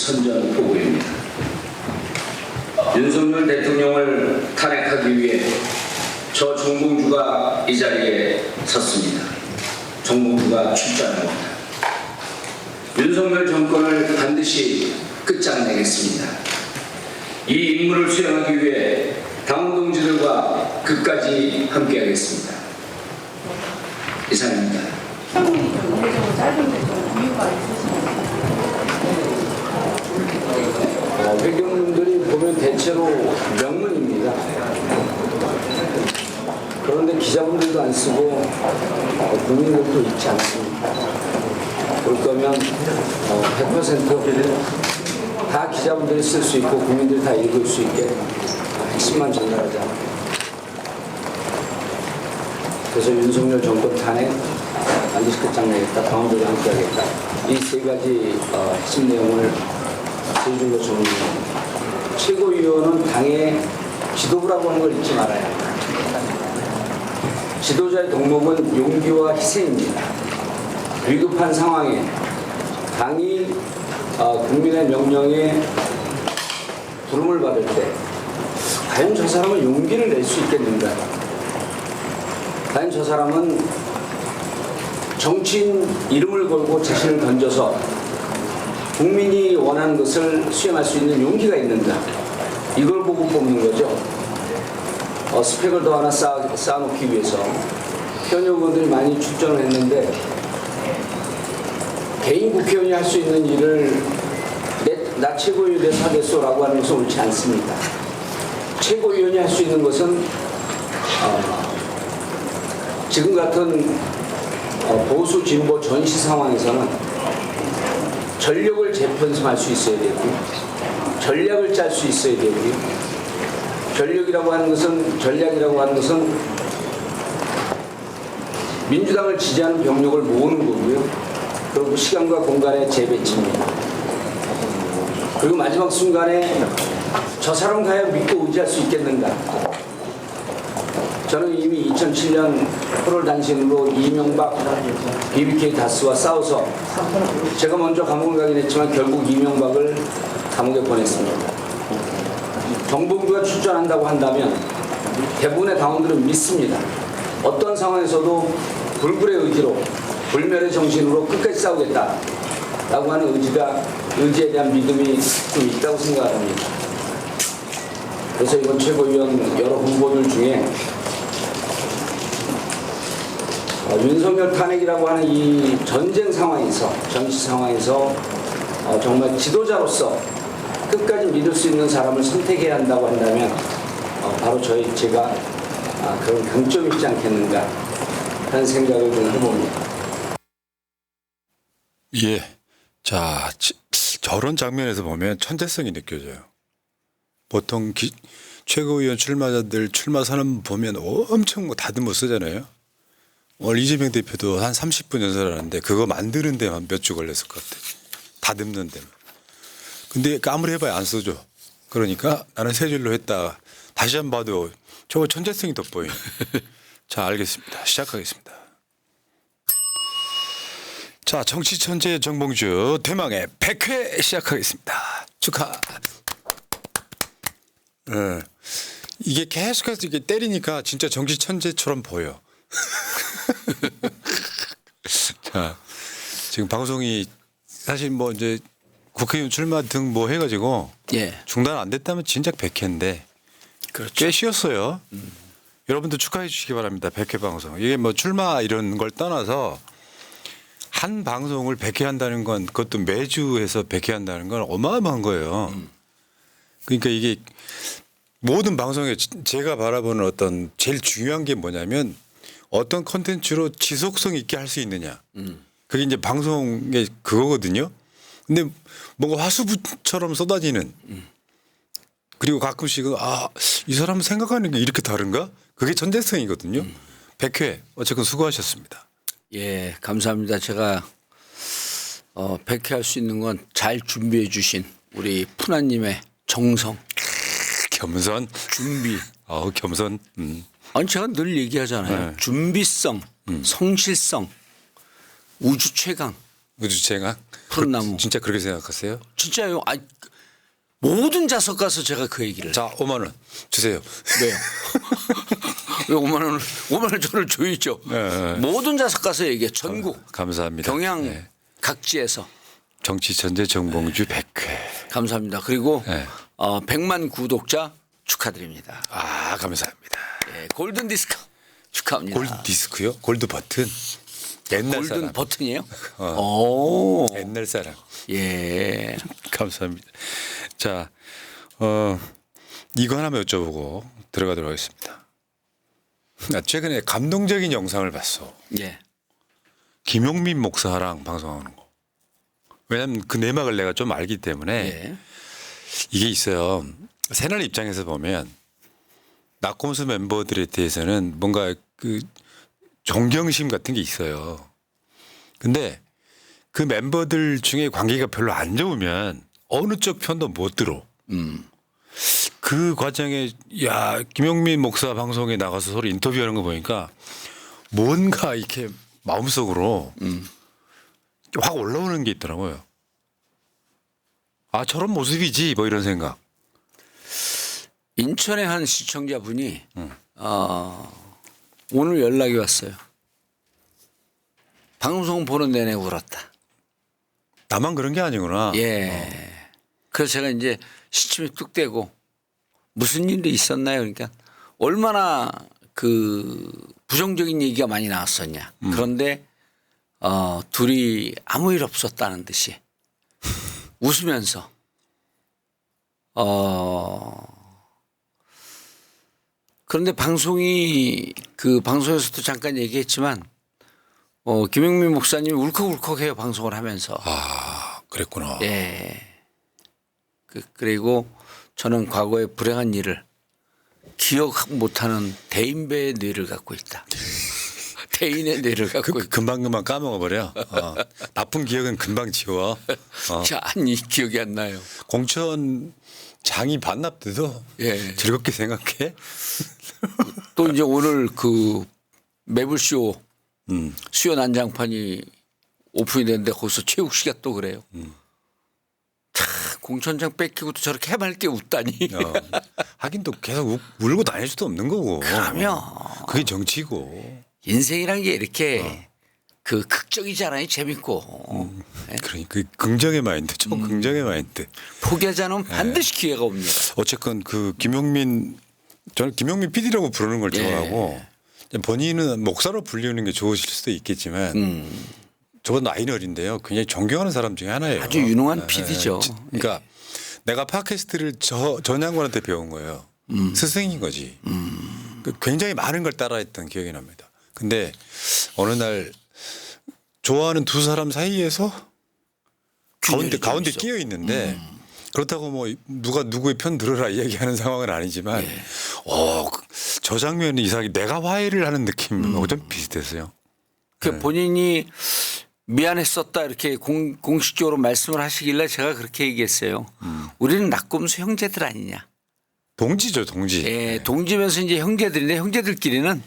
선전포고입니다. 윤석열 대통령을 탄핵하기 위해 저 정봉주가 이 자리에 섰습니다. 정봉주가 출전합니다. 윤석열 정권을 반드시 끝장내겠습니다. 이 임무를 수행하기 위해 당원 동지들과 끝까지 함께하겠습니다. 이상입니다. 시간이 좀 예정은 짧은데 좀 이유가 있으신가요? 회견문들이 보면 대체로 명문입니다. 그런데 기자분들도 안 쓰고 국민들도 읽지 않습니다. 볼 거면 100%다 기자분들이 쓸 수 있고 국민들이 다 읽을 수 있게 핵심만 전달하자. 그래서 윤석열 정권 탄핵 반드시 끝장내겠다. 당원들과 함께하겠다. 이 세 가지 핵심 내용을 세 줄로 정리합니다. 최고위원은 당의 지도부라고 하는 걸 잊지 말아야 합니다. 지도자의 덕목은 용기와 희생입니다. 위급한 상황에 당이 국민의 명령에 부름을 받을 때 과연 저 사람은 용기를 낼 수 있겠는가? 과연 저 사람은 정치인 이름을 걸고 자신을 던져서 국민이 원하는 것을 수행할 수 있는 용기가 있는가? 이걸 보고 뽑는 거죠. 스펙을 더 하나 쌓아놓기 위해서 현역 의원들이 많이 출전을 했는데 개인 국회의원이 할 수 있는 일을 나 최고위원 돼서 하겠소라고 하는 것은 옳지 않습니다. 최고위원이 할 수 있는 것은 지금 같은 보수 진보 전시 상황에서는 전력을 재편성할 수 있어야 되고요. 전략을 짤 수 있어야 되고요. 전략이라고 하는 것은 민주당을 지지하는 병력을 모으는 거고요. 그리고 시간과 공간의 재배치입니다. 그리고 마지막 순간에 저 사람 과연 믿고 의지할 수 있겠는가? 저는 이미 2007년 8월 단신으로 이명박 BBK 다스와 싸워서 제가 먼저 감옥을 가긴 했지만 결국 이명박을 감옥에 보냈습니다. 정봉주가 출전한다고 한다면 대부분의 당원들은 믿습니다. 어떤 상황에서도 불굴의 의지로 불멸의 정신으로 끝까지 싸우겠다라고 하는 의지에 대한 믿음이 좀 있다고 생각합니다. 그래서 이번 최고위원 여러 후보들 중에 윤석열 탄핵이라고 하는 이 전쟁 상황에서 정치 상황에서 정말 지도자로서 끝까지 믿을 수 있는 사람을 선택해야 한다고 한다면 바로 제가 그런 강점이 있지 않겠는가 하는 생각을 좀 해봅니다. 예. 자, 저런 장면에서 보면 천재성이 느껴져요. 보통 최고위원 출마자들 출마 선언 보면 엄청 다듬어 쓰잖아요. 오늘 이재명 대표도 한 30분 연설하는데 그거 만드는 데만 몇 주 걸렸을 것 같아. 다듬는 데만. 근데 아무리 해봐야 안 써줘. 그러니까 나는 세 줄로 했다. 다시 한 번 봐도 저거 천재성이 돋보여. 자, 알겠습니다. 시작하겠습니다. 자, 정치 천재 정봉주 대망의 100회 시작하겠습니다. 축하. 이게 계속해서 이게 때리니까 진짜 정치 천재처럼 보여. 자, 지금 방송이 사실 뭐 이제 국회의원 출마 등 뭐 해가지고 중단 안 됐다면 진작 100회인데 그렇죠. 꽤 쉬었어요. 여러분들 축하해 주시기 바랍니다. 100회 방송. 이게 뭐 출마 이런 걸 떠나서 한 방송을 100회 한다는 건 그것도 매주 해서 100회 한다는 건 어마어마한 거예요. 그러니까 이게 모든 방송에 제가 바라보는 어떤 제일 중요한 게 뭐냐면 어떤 콘텐츠로 지속성 있게 할 수 있느냐. 그게 이제 방송의 그거거든요. 근데 뭔가 화수분처럼 쏟아지는 그리고 가끔씩은 이 사람은 생각하는 게 이렇게 다른가? 그게 천재성이거든요. 100회 어쨌건 수고하셨습니다. 예, 감사합니다. 제가 100회 할 수 있는 건 잘 준비해 주신 우리 푸나님의 정성, 겸손, 준비. 겸손. 아니 제가 늘 얘기하잖아요. 네. 준비성, 성실성, 우주 최강. 우주 최강. 푸른 나무. 진짜 그렇게 생각하세요? 진짜요. 아, 모든 좌석 가서 제가 그 얘기를. 자, 5만 원 주세요. 왜요? 왜 5만 원을 저를 줘야죠. 네. 모든 좌석 가서 얘기해. 전국 감사합니다. 경향 네. 각지에서. 정치 천재 정봉주 100회. 감사합니다. 그리고 네. 100만 구독자 축하드립니다. 아, 감사합니다. 예, 골든 디스크 축하합니다. 골드 디스크요? 골드 버튼. 옛날 골든 사람. 버튼이에요? 어. 오. 옛날 사람. 예. 감사합니다. 자, 이거 하나만 여쭤보고 들어가도록 하겠습니다. 나 최근에 감동적인 영상을 봤어. 예. 김용민 목사랑 방송하는 거. 왜냐면 그 내막을 내가 좀 알기 때문에 예. 이게 있어요. 새날 입장에서 보면 낙곰수 멤버들에 대해서는 뭔가 그 존경심 같은 게 있어요. 근데 그 멤버들 중에 관계가 별로 안 좋으면 어느 쪽 편도 못 들어. 그 과정에 야 김용민 목사 방송에 나가서 서로 인터뷰하는 거 보니까 뭔가 이렇게 마음속으로 확 올라오는 게 있더라고요. 아 저런 모습이지 뭐 이런 생각. 인천의 한 시청자분이 오늘 연락이 왔어요. 방송 보는 내내 울었다. 나만 그런 게 아니구나. 예. 그래서 제가 이제 시침이 뚝 떼고 무슨 일이 있었나요? 그러니까 얼마나 그 부정적인 얘기가 많이 나왔었냐. 그런데 둘이 아무 일 없었다는 듯이 웃으면서 그런데 방송이 그 방송에서도 잠깐 얘기했지만 김용민 목사님이 울컥울컥해요 방송을 하면서. 아 그랬구나. 예. 그리고 저는 과거의 불행한 일을 기억 못하는 대인배의 뇌를 갖고 있다. 대인의 뇌를 갖고 있다. 금방 까먹어 버려. 나쁜 기억은 금방 지워. 아니 기억이 안 나요. 공천 장이 반납 돼도 예. 즐겁게 생각해. 또 이제 오늘 그 매불쇼 수요 난장판이 오픈이 됐는데 거기서 최욱 씨가 또 그래요. 참 공천장 뺏기고 또 저렇게 해맑게 웃다니. 하긴 또 계속 울고 다닐 수도 없는 거고. 그러면 그게 정치고. 인생이란 게 이렇게 그 극적이잖아요. 재밌고. 그러니까 긍정의 마인드, 좀 긍정의 마인드. 포기하지 않으면 반드시 기회가 옵니다. 어쨌건 그 김용민 저는 김용민 PD라고 부르는 걸 좋아하고 본인은 목사로 불리는 게 좋으실 수도 있겠지만 저건 나이는 어린데요. 굉장히 존경하는 사람 중에 하나예요. 아주 유능한 PD죠. 그러니까 내가 팟캐스트를 전 양반한테 배운 거예요. 스승인 거지. 굉장히 많은 걸 따라했던 기억이 납니다. 근데 어느 날 좋아하는 두 사람 사이에서 가운데 끼어 있는데 그렇다고 뭐 누가 누구의 편 들어라 이야기하는 상황은 아니지만 저 장면이 이상하게 내가 화해를 하는 느낌하고 좀 비슷했어요. 그 본인이 미안했었다 이렇게 공식적으로 말씀을 하시길래 제가 그렇게 얘기했어요. 우리는 낙곰수 형제들 아니냐. 동지죠, 동지. 예, 동지면서 이제 형제들인데 형제들끼리는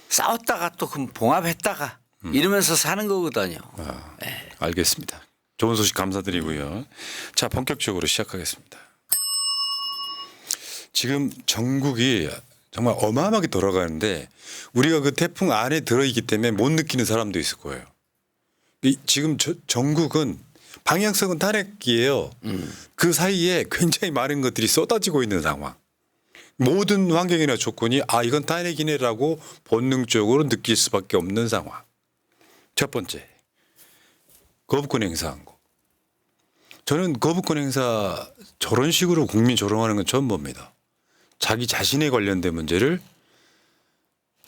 싸웠다가 또 그럼 봉합했다가 이러면서 사는 거거든요. 알겠습니다. 좋은 소식 감사드리고요. 자, 본격적으로 시작하겠습니다. 지금 전국이 정말 어마어마하게 돌아가는데 우리가 그 태풍 안에 들어있기 때문에 못 느끼는 사람도 있을 거예요. 지금 전국은 방향성은 탄핵기예요. 그 사이에 굉장히 많은 것들이 쏟아지고 있는 상황. 모든 환경이나 조건이 이건 탄핵이네라고 본능적으로 느낄 수밖에 없는 상황. 첫 번째, 거부권 행사한 거. 저는 거부권 행사 저런 식으로 국민 조롱하는 건 처음 봅니다. 자기 자신에 관련된 문제를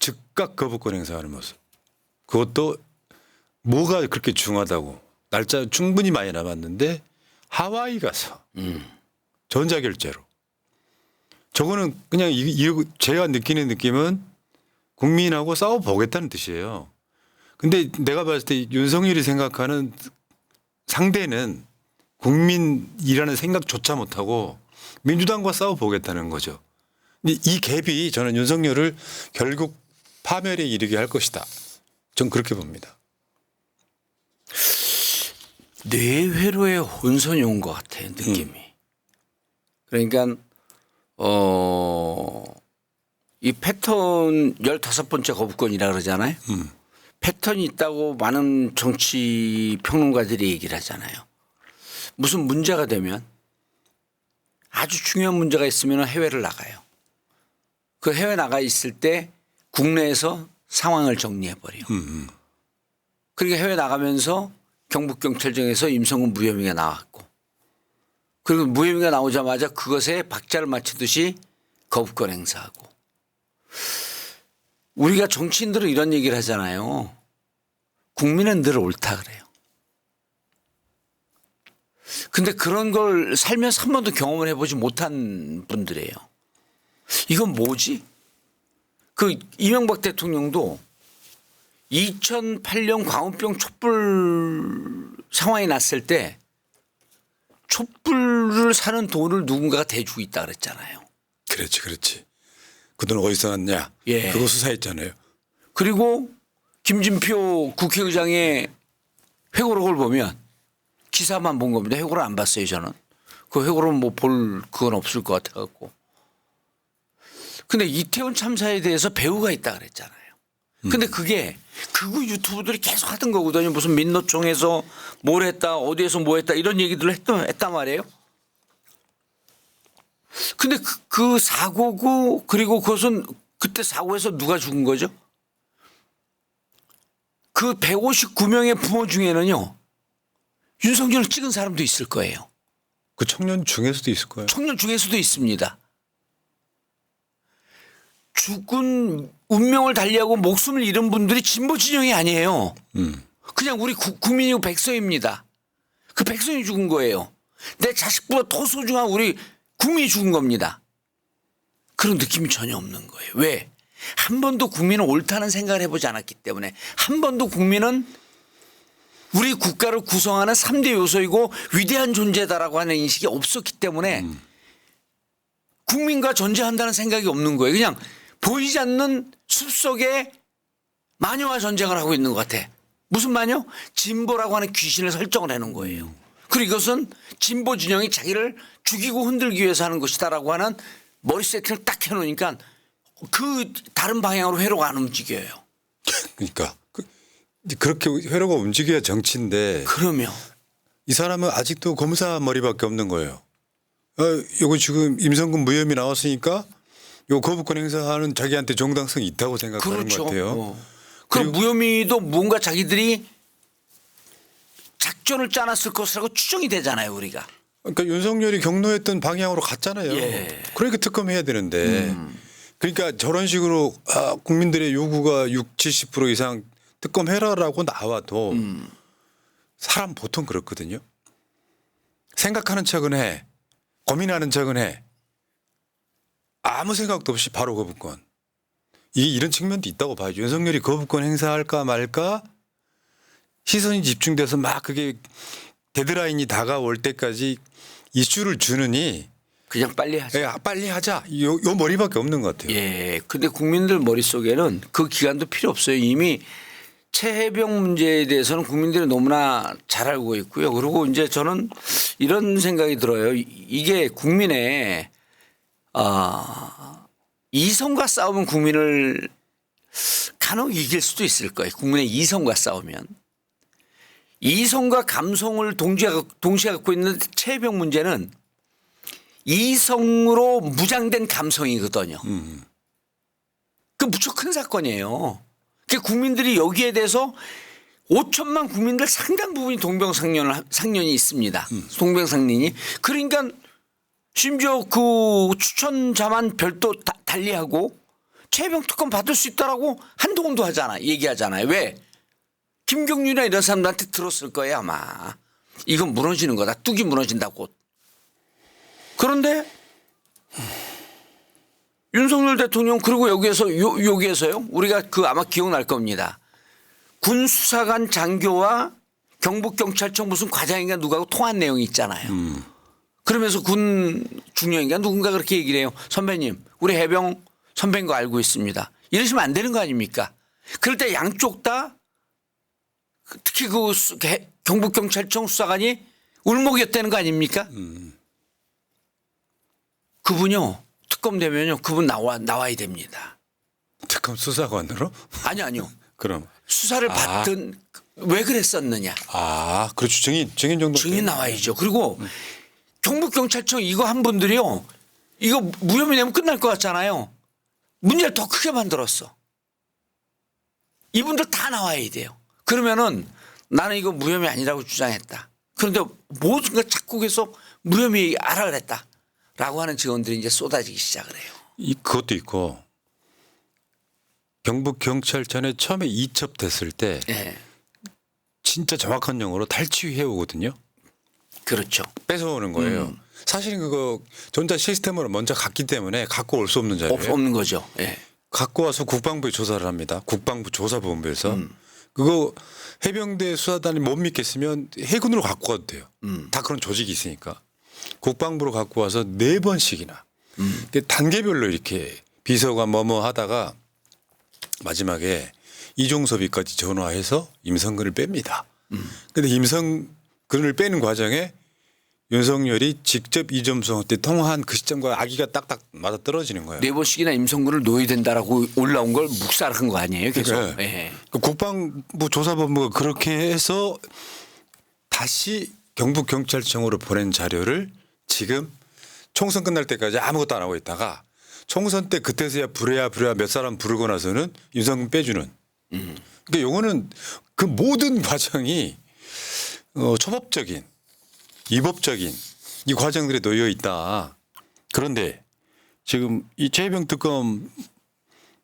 즉각 거부권 행사하는 모습. 그것도 뭐가 그렇게 중하다고. 날짜 충분히 많이 남았는데 하와이 가서 전자결제로. 저거는 그냥 제가 느끼는 느낌은 국민하고 싸워보겠다는 뜻이에요. 근데 내가 봤을 때 윤석열이 생각하는 상대는 국민이라는 생각조차 못하고 민주당과 싸워보겠다는 거죠. 근데 이 갭이 저는 윤석열을 결국 파멸에 이르게 할 것이다. 전 그렇게 봅니다. 뇌회로에 혼선이 온 것 같아요, 느낌이. 그러니까 이 패턴 15번째 거부권이라 그러잖아요. 패턴이 있다고 많은 정치 평론가들이 얘기를 하잖아요. 무슨 문제가 되면 아주 중요한 문제가 있으면 해외를 나가요. 그 해외 나가 있을 때 국내에서 상황을 정리해 버려요. 그러니까 해외 나가면서 경북경찰청에서 임성근 무혐의가 나왔고, 그리고 무혐의가 나오자마자 그것에 박자를 맞추듯이 거부권 행사하고. 우리가 정치인들은 이런 얘기를 하잖아요. 국민은 늘 옳다 그래요. 근데 그런 걸 살면서 한 번도 경험을 해보지 못한 분들이에요. 이건 뭐지? 그 이명박 대통령도 2008년 광우병 촛불 상황이 났을 때 촛불을 사는 돈을 누군가가 대주고 있다 그랬잖아요. 그렇지, 그렇지. 그 돈 어디서 났냐? 예. 그거 수사했잖아요. 그리고 김진표 국회의장의 회고록을 보면 기사만 본 겁니다. 회고를 안 봤어요, 저는. 그 회고록은 뭐 볼 그건 없을 것 같아 갖고. 근데 이태원 참사에 대해서 배우가 있다 그랬잖아요. 근데 그게 극우 유튜브들이 계속 하던 거거든요. 무슨 민노총에서 뭘 했다, 어디에서 뭐 했다 이런 얘기들을 했단 말이에요. 근데 그 사고고, 그리고 그것은 그때 사고에서 누가 죽은 거죠? 그 159명의 부모 중에는요, 윤석열을 찍은 사람도 있을 거예요. 그 청년 중에서도 있을 거예요. 청년 중에서도 있습니다. 죽은 운명을 달리하고 목숨을 잃은 분들이 진보 진영이 아니에요. 그냥 우리 국민이고 백성입니다. 그 백성이 죽은 거예요. 내 자식보다 더 소중한 우리 국민이 죽은 겁니다. 그런 느낌이 전혀 없는 거예요. 왜? 한 번도 국민은 옳다는 생각을 해보지 않았기 때문에, 한 번도 국민은 우리 국가를 구성하는 3대 요소이고 위대한 존재다라고 하는 인식이 없었기 때문에 국민과 전쟁한다는 생각이 없는 거예요. 그냥 보이지 않는 숲속에 마녀와 전쟁을 하고 있는 것 같아. 무슨 마녀? 진보라고 하는 귀신을 설정을 해놓은 거예요. 그리고 이것은 진보 진영이 자기를 죽이고 흔들기 위해서 하는 것이다라고 하는 머리 세팅을 딱 해놓으니까 그 다른 방향으로 회로가 안 움직여요. 그러니까 그렇게 회로가 움직여야 정치인데, 그러면 이 사람은 아직도 검사 머리밖에 없는 거예요. 이거 지금 임성근 무혐의 나왔으니까 요 거부권 행사하는 자기한테 정당성이 있다고 생각하는 그렇죠. 것 같아요. 그럼 무혐의도 뭔가 자기들이 작전을 짜놨을 것이라고 추정이 되잖아요, 우리가. 그러니까 윤석열이 경로했던 방향으로 갔잖아요. 예. 그러니까 특검해야 되는데. 그러니까 저런 식으로 국민들의 요구가 70% 이상 특검해라라고 나와도 사람 보통 그렇거든요. 생각하는 척은 해. 고민하는 척은 해. 아무 생각도 없이 바로 거부권. 이런 측면도 있다고 봐요. 윤석열이 거부권 행사할까 말까 시선이 집중돼서 막 그게 데드라인이 다가올 때까지 이슈를 주느니 그냥 빨리 하자. 예, 빨리 하자. 요 머리밖에 없는 것 같아요. 예. 근데 국민들 머릿속에는 그 기간도 필요 없어요. 이미 최혜병 문제에 대해서는 국민들이 너무나 잘 알고 있고요. 그리고 이제 저는 이런 생각이 들어요. 이게 국민의 이성과 싸우면 국민을 간혹 이길 수도 있을 거예요. 국민의 이성과 싸우면. 이성과 감성을 동시에 갖고 있는 최혜병 문제는 이성으로 무장된 감성이거든요. 그 무척 큰 사건이에요. 그러니까 국민들이 여기에 대해서 5천만 국민들 상당 부분이 동병상련이 있습니다. 동병상련이. 그러니까 심지어 그 추천자만 별도 달리하고 최혜병 특검 받을 수 있다라고 한동훈도 얘기하잖아요. 왜? 김경률이나 이런 사람들한테 들었을 거예요 아마. 이건 무너지는 거다. 뚝이 무너진다고. 그런데 윤석열 대통령 그리고 여기에서요. 우리가 아마 기억날 겁니다. 군 수사관 장교와 경북경찰청 무슨 과장인가 누구하고 통한 내용이 있잖아요. 그러면서 군 중령인가 누군가 그렇게 얘기를 해요. 선배님 우리 해병 선배인 거 알고 있습니다. 이러시면 안 되는 거 아닙니까? 그럴 때 양쪽 다 특히 그 경북경찰청 수사관이 울먹였다는 거 아닙니까? 그분요 특검 되면요 그분 나와야 됩니다. 특검 수사관으로? 아니요. 그럼. 수사를 받든 왜 그랬었느냐. 그렇죠. 증인 정도. 증인 나와야죠. 그리고 경북경찰청 이거 한 분들이요. 이거 무혐의 내면 끝날 것 같잖아요. 문제를 더 크게 만들었어. 이분들 다 나와야 돼요. 그러면은 나는 이거 무혐의 아니라고 주장했다. 그런데 모든 걸 자꾸 계속 무혐의 알아 그랬다. 라고 하는 증언들이 이제 쏟아지기 시작을 해요. 그것도 있고 경북경찰청에 처음에 이첩됐을 때 네. 진짜 정확한 용어로 탈취해 오거든요. 그렇죠. 뺏어오는 거예요. 사실은 그거 전자 시스템으로 먼저 갔기 때문에 갖고 올 수 없는 자료예요. 없는 거죠. 예. 갖고 와서 국방부에 조사를 합니다. 국방부 조사본부에서. 그거 해병대 수사단이 못 믿겠으면 해군으로 갖고 가도 돼요. 다 그런 조직이 있으니까. 국방부로 갖고 와서 4번씩이나. 단계별로 이렇게 비서가 뭐뭐 하다가 마지막에 이종섭이까지 전화해서 임성근을 뺍니다. 근데 임성근을 빼는 과정에 윤석열이 직접 이점수한테 통화한 그 시점과 아기가 딱딱 맞아 떨어지는 거예요. 4번씩이나 임성근을 놓아야 된다라고 올라온 걸 묵살한 거 아니에요? 계속. 그러니까 예. 그 국방부 조사본부가 그렇게 해서 다시 경북경찰청으로 보낸 자료를 지금 총선 끝날 때까지 아무것도 안 하고 있다가 총선 때 그때서야 부랴 몇 사람 부르고 나서는 윤석열 빼주는. 그러니까 요거는 그 모든 과정이 초법적인 위법적인 이 과정들에 놓여 있다. 그런데 지금 이 최혜병 특검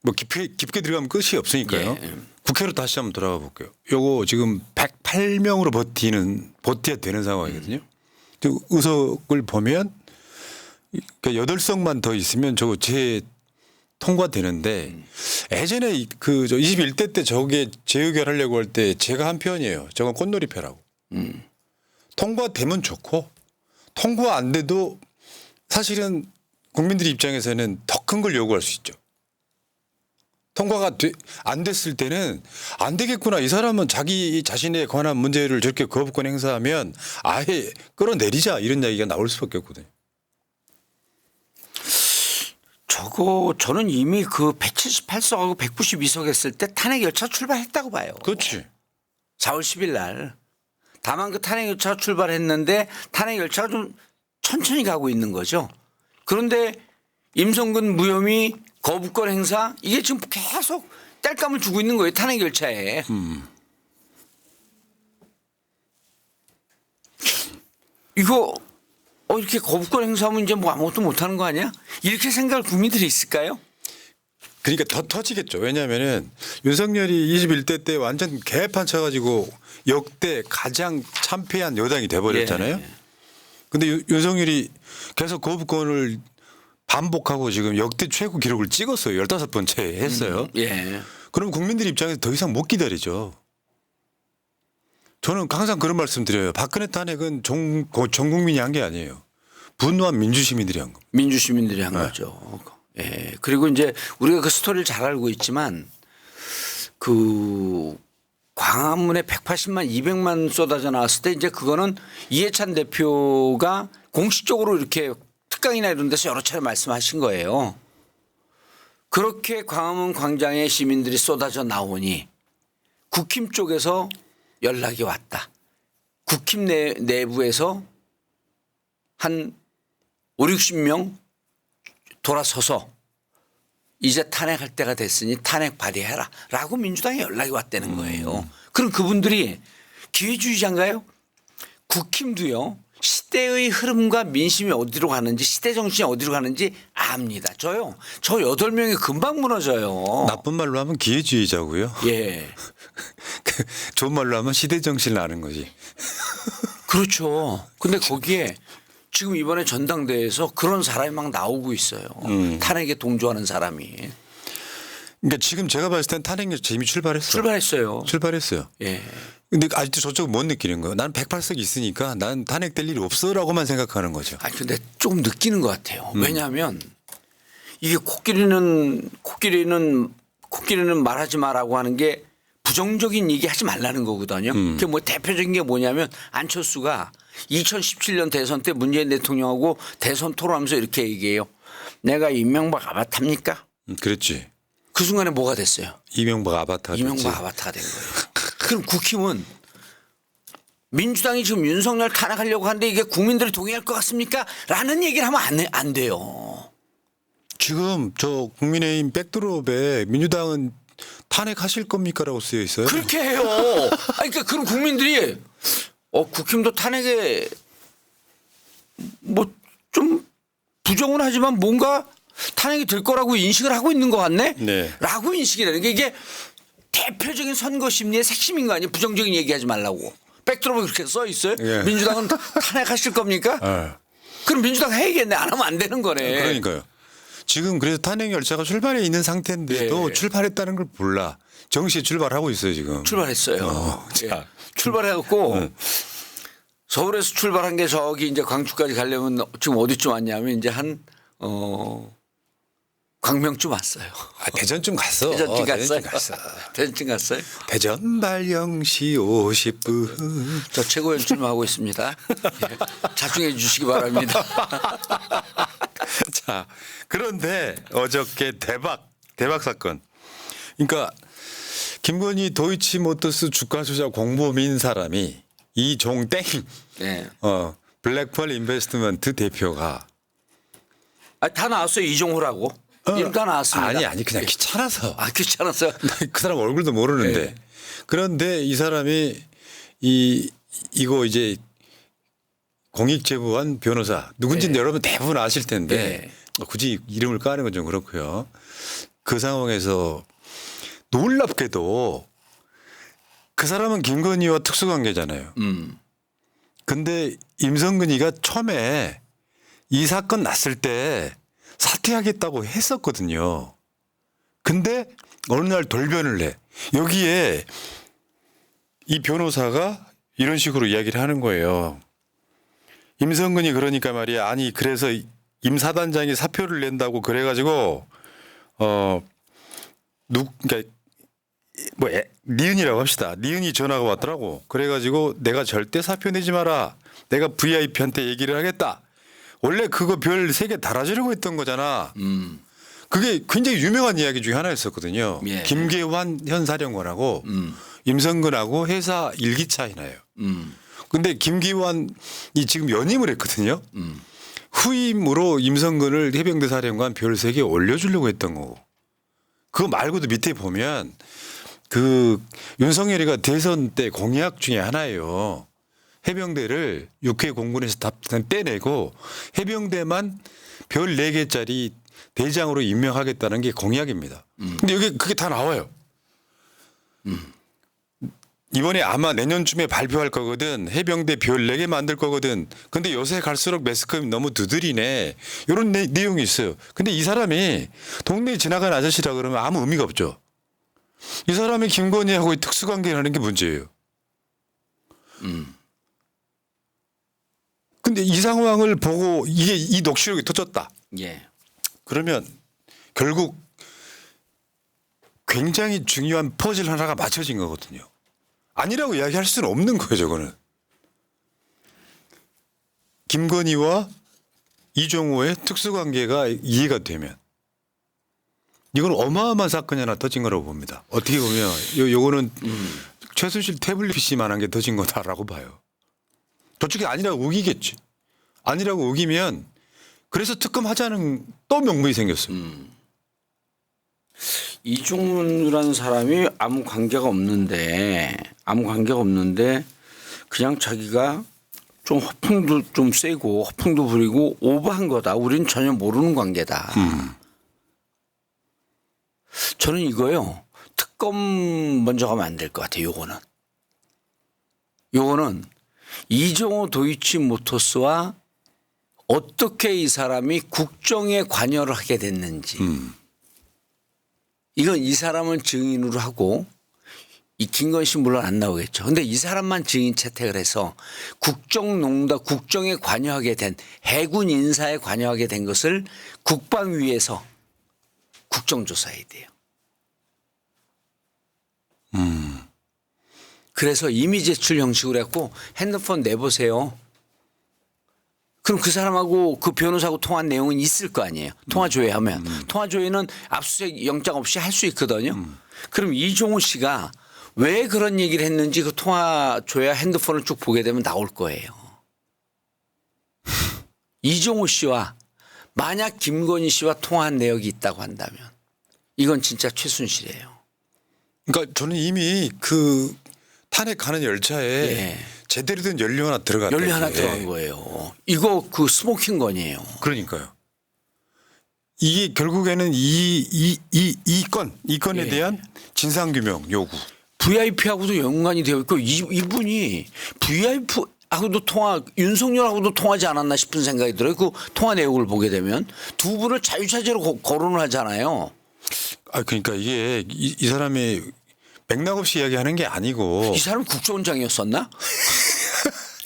뭐 깊게 들어가면 끝이 없으니까요. 예. 국회로 다시 한번 돌아가 볼게요. 요거 지금 108명으로 버텨야 되는 상황이거든요. 의석을 보면 8석만 더 있으면 저거 통과되는데 예전에 그 21대 때 저게 재의결하려고 할 때 제가 한 편이에요. 저건 꽃놀이표라고. 통과되면 좋고 통과 안 돼도 사실은 국민들 입장에서는 더 큰 걸 요구할 수 있죠. 통과가 안 됐을 때는 안 되겠구나. 이 사람은 자기 자신에 관한 문제를 저렇게 거부권 행사하면 아예 끌어내리자 이런 이야기가 나올 수밖에 없거든요. 저는 이미 그 178석하고 192석 했을 때 탄핵 열차 출발했다고 봐요. 그렇지. 4월 10일 날. 다만 그 탄핵 열차가 출발했는데 탄핵 열차가 좀 천천히 가고 있는 거죠. 그런데 임성근 무혐의 거부권 행사 이게 지금 계속 땔감을 주고 있는 거예요. 탄핵 열차에. 이거 이렇게 거부권 행사하면 이제 뭐 아무것도 못하는 거 아니야? 이렇게 생각할 국민들이 있을까요? 그러니까 더 터지겠죠. 왜냐하면은 윤석열이 21대 때 완전 개판 쳐가지고 역대 가장 참패한 여당이 돼버렸잖아요. 그런데 윤석열이 계속 거부권을 반복하고 지금 역대 최고 기록을 찍었어요. 15번째 했어요. 예. 그럼 국민들 입장에서 더 이상 못 기다리죠. 저는 항상 그런 말씀 드려요. 박근혜 탄핵은 전 국민이 한 게 아니에요. 분노한 민주시민들이 한 겁니다. 민주시민들이 한 거죠. 예. 그리고 이제 우리가 그 스토리를 잘 알고 있지만 그 광화문에 180만 200만 쏟아져 나왔을 때 이제 그거는 이해찬 대표가 공식적으로 이렇게 특강이나 이런 데서 여러 차례 말씀하신 거예요. 그렇게 광화문 광장에 시민들이 쏟아져 나오니 국힘 쪽에서 연락이 왔다. 국힘 내부에서 한 5, 60명 돌아서서 이제 탄핵할 때가 됐으니 탄핵 발의해라 라고 민주당에 연락이 왔다는 거예요. 그럼 그분들이 기회주의자인가요? 국힘도요. 시대의 흐름과 민심이 어디로 가는지 시대 정신이 어디로 가는지 압니다. 저 8명이 금방 무너져요. 나쁜 말로 하면 기회주의자고요. 예. 좋은 말로 하면 시대정신을 아는 거지. 그렇죠. 근데 거기에 지금 이번에 전당대회에서 그런 사람이 막 나오고 있어요. 탄핵에 동조하는 사람이. 그러니까 지금 제가 봤을 땐 탄핵 열차 이미 출발했어요. 출발했어요. 예. 근데 아직도 저쪽은 못 느끼는 거예요. 난 108석 있으니까 난 탄핵될 일이 없어라고만 생각하는 거죠. 아니 근데 조금 느끼는 것 같아요. 왜냐하면 이게 코끼리는 말하지 마라고 하는 게 부정적인 얘기 하지 말라는 거거든요. 그게 뭐 대표적인 게 뭐냐면 안철수가 2017년 대선 때 문재인 대통령하고 대선 토론하면서 이렇게 얘기해요. 내가 이명박 아바타입니까? 그랬지. 그 순간에 뭐가 됐어요? 이명박 아바타. 이명박 아바타가 된 거예요. 그럼 국힘은 민주당이 지금 윤석열 탄핵하려고 하는데 이게 국민들이 동의할 것 같습니까? 라는 얘기를 하면 안 돼요. 지금 저 국민의힘 백드롭에 민주당은 탄핵하실 겁니까라고 쓰여 있어요. 그렇게 해요. 아니, 그러니까 그럼 국민들이 국힘도 탄핵에 뭐 좀 부정은 하지만 뭔가 탄핵이 될 거라고 인식을 하고 있는 것 같네? 네. 라고 인식이라는 게 이게 대표적인 선거 심리의 핵심인 거 아니에요? 부정적인 얘기하지 말라고. 백드롭에 그렇게 써 있어요? 예. 민주당은 탄핵하실 겁니까? 예. 그럼 민주당 해야겠네. 안 하면 안 되는 거네. 그러니까요. 지금 그래서 탄핵 열차가 출발해 있는 상태인데도 예. 출발했다는 걸 몰라. 정시에 출발하고 있어요 지금. 출발했어요. 자. 예. 출발해갖고 서울에서 출발한 게 저기 이제 광주까지 가려면 지금 어디쯤 왔냐면 이제 광명쯤 왔어요. 대전쯤 갔어. 대전쯤 갔어요. 갔어. 대전쯤 갔어요. 대전 발령시 50분. 저 최고 연출하고 있습니다. 예. 자중해 주시기 바랍니다. 자, 그런데 어저께 대박 사건. 그러니까 김건희 도이치모터스 주가 조작 공범인 사람이 이종땡 네. 블랙펄 인베스트먼트 대표가 다 나왔어요. 이종호라고. 이름 다 나왔습니다. 아니 그냥 귀찮아서. 귀찮았어요. 그 사람 얼굴도 모르는데. 네. 그런데 이 사람이 이거 이제 공익제보한 변호사 누군지는 여러분 대부분 아실 텐데 굳이 이름을 까는 건 좀 그렇고요. 그 상황에서 놀랍게도 그 사람은 김건희와 특수관계잖아요. 근데 임성근이가 처음에 이 사건 났을 때 사퇴하겠다고 했었거든요. 근데 어느 날 돌변을 해. 여기에 이 변호사가 이런 식으로 이야기를 하는 거예요. 임성근이 그러니까 말이야. 아니 그래서 임 사단장이 사표를 낸다고 그래가지고 그러니까 니은이라고 합시다. 니은이 전화가 왔더라고. 그래가지고 내가 절대 사표 내지 마라. 내가 VIP한테 얘기를 하겠다. 원래 그거 별 3개 달아주려고 했던 거잖아. 그게 굉장히 유명한 이야기 중에 하나였었거든요. 예. 김계환 현 사령관하고 임성근하고 회사 일기차이 나요. 근데 김기환이 지금 연임을 했거든요. 후임으로 임성근을 해병대 사령관 별 3개 올려주려고 했던 거고. 그거 말고도 밑에 보면 그 윤석열이가 대선 때 공약 중에 하나예요. 해병대를 육해 공군에서 다 떼내고 해병대만 별 4개짜리 대장으로 임명하겠다는 게 공약입니다. 근데 여기 그게 다 나와요. 이번에 아마 내년쯤에 발표할 거거든. 해병대 별 4개 만들 거거든. 근데 요새 갈수록 매스컴이 너무 두드리네. 이런 내용이 있어요. 근데 이 사람이 동네에 지나가는 아저씨라 그러면 아무 의미가 없죠. 이 사람이 김건희하고 특수관계를 하는 게 문제예요. 근데 이 상황을 보고 이게 이 녹취록이 터졌다. 예. 그러면 결국 굉장히 중요한 퍼즐 하나가 맞춰진 거거든요. 아니라고 이야기할 수는 없는 거예요, 저거는. 김건희와 이종호의 특수관계가 이해가 되면 이건 어마어마한 사건이 하나 터진 거라고 봅니다. 어떻게 보면 요거는 최순실 태블릿 PC만한 게 터진 거다라고 봐요. 저쪽이 아니라고 우기겠지. 아니라고 우기면 그래서 특검하자는 또 명분이 생겼어요. 이종훈이라는 사람이 아무 관계가 없는데 그냥 자기가 좀 허풍도 좀 세고 허풍도 부리고 오버한 거다. 우린 전혀 모르는 관계다. 저는 이거요. 특검 먼저 가면 안 될 것 같아요. 요거는 이종호 도이치모터스와 어떻게 이 사람이 국정에 관여를 하게 됐는지 이건 이 사람을 증인으로 하고 이 김건희 씨 물론 안 나오겠죠. 그런데 이 사람만 증인 채택을 해서 국정에 관여하게 된 해군 인사에 관여하게 된 것을 국방위에서 국정조사해야 돼요. 그래서 이미 제출 형식으로 해갖고 핸드폰 내보세요. 그럼 그 사람하고 그 변호사하고 통화한 내용은 있을 거 아니에요. 통화 조회하면. 통화 조회는 압수수색 영장 없이 할 수 있거든요. 그럼 이종호 씨가 왜 그런 얘기를 했는지 그 통화 조회 핸드폰을 쭉 보게 되면 나올 거예요. 이종호 씨와 만약 김건희 씨와 통화한 내역이 있다고 한다면 이건 진짜 최순실이에요. 그러니까 저는 이미 그 탄핵하는 열차에 예. 제대로 된 연료 하나 들어갔다. 연료 하나 이게. 들어간 거예요. 이거 그 스모킹 건이에요. 그러니까요. 이게 결국에는 이 건에 예. 대한 진상규명 요구. VIP하고도 연관이 되어 있고 이분이 VIP하고도 윤석열하고도 통하지 않았나 싶은 생각이 들어요. 그 통화 내용을 보게 되면 두 분을 자유자재로 거론을 하잖아요. 아 그러니까 이게 이 사람이 맥락 없이 이야기하는 게 아니고 이 사람 국정원장이었었나?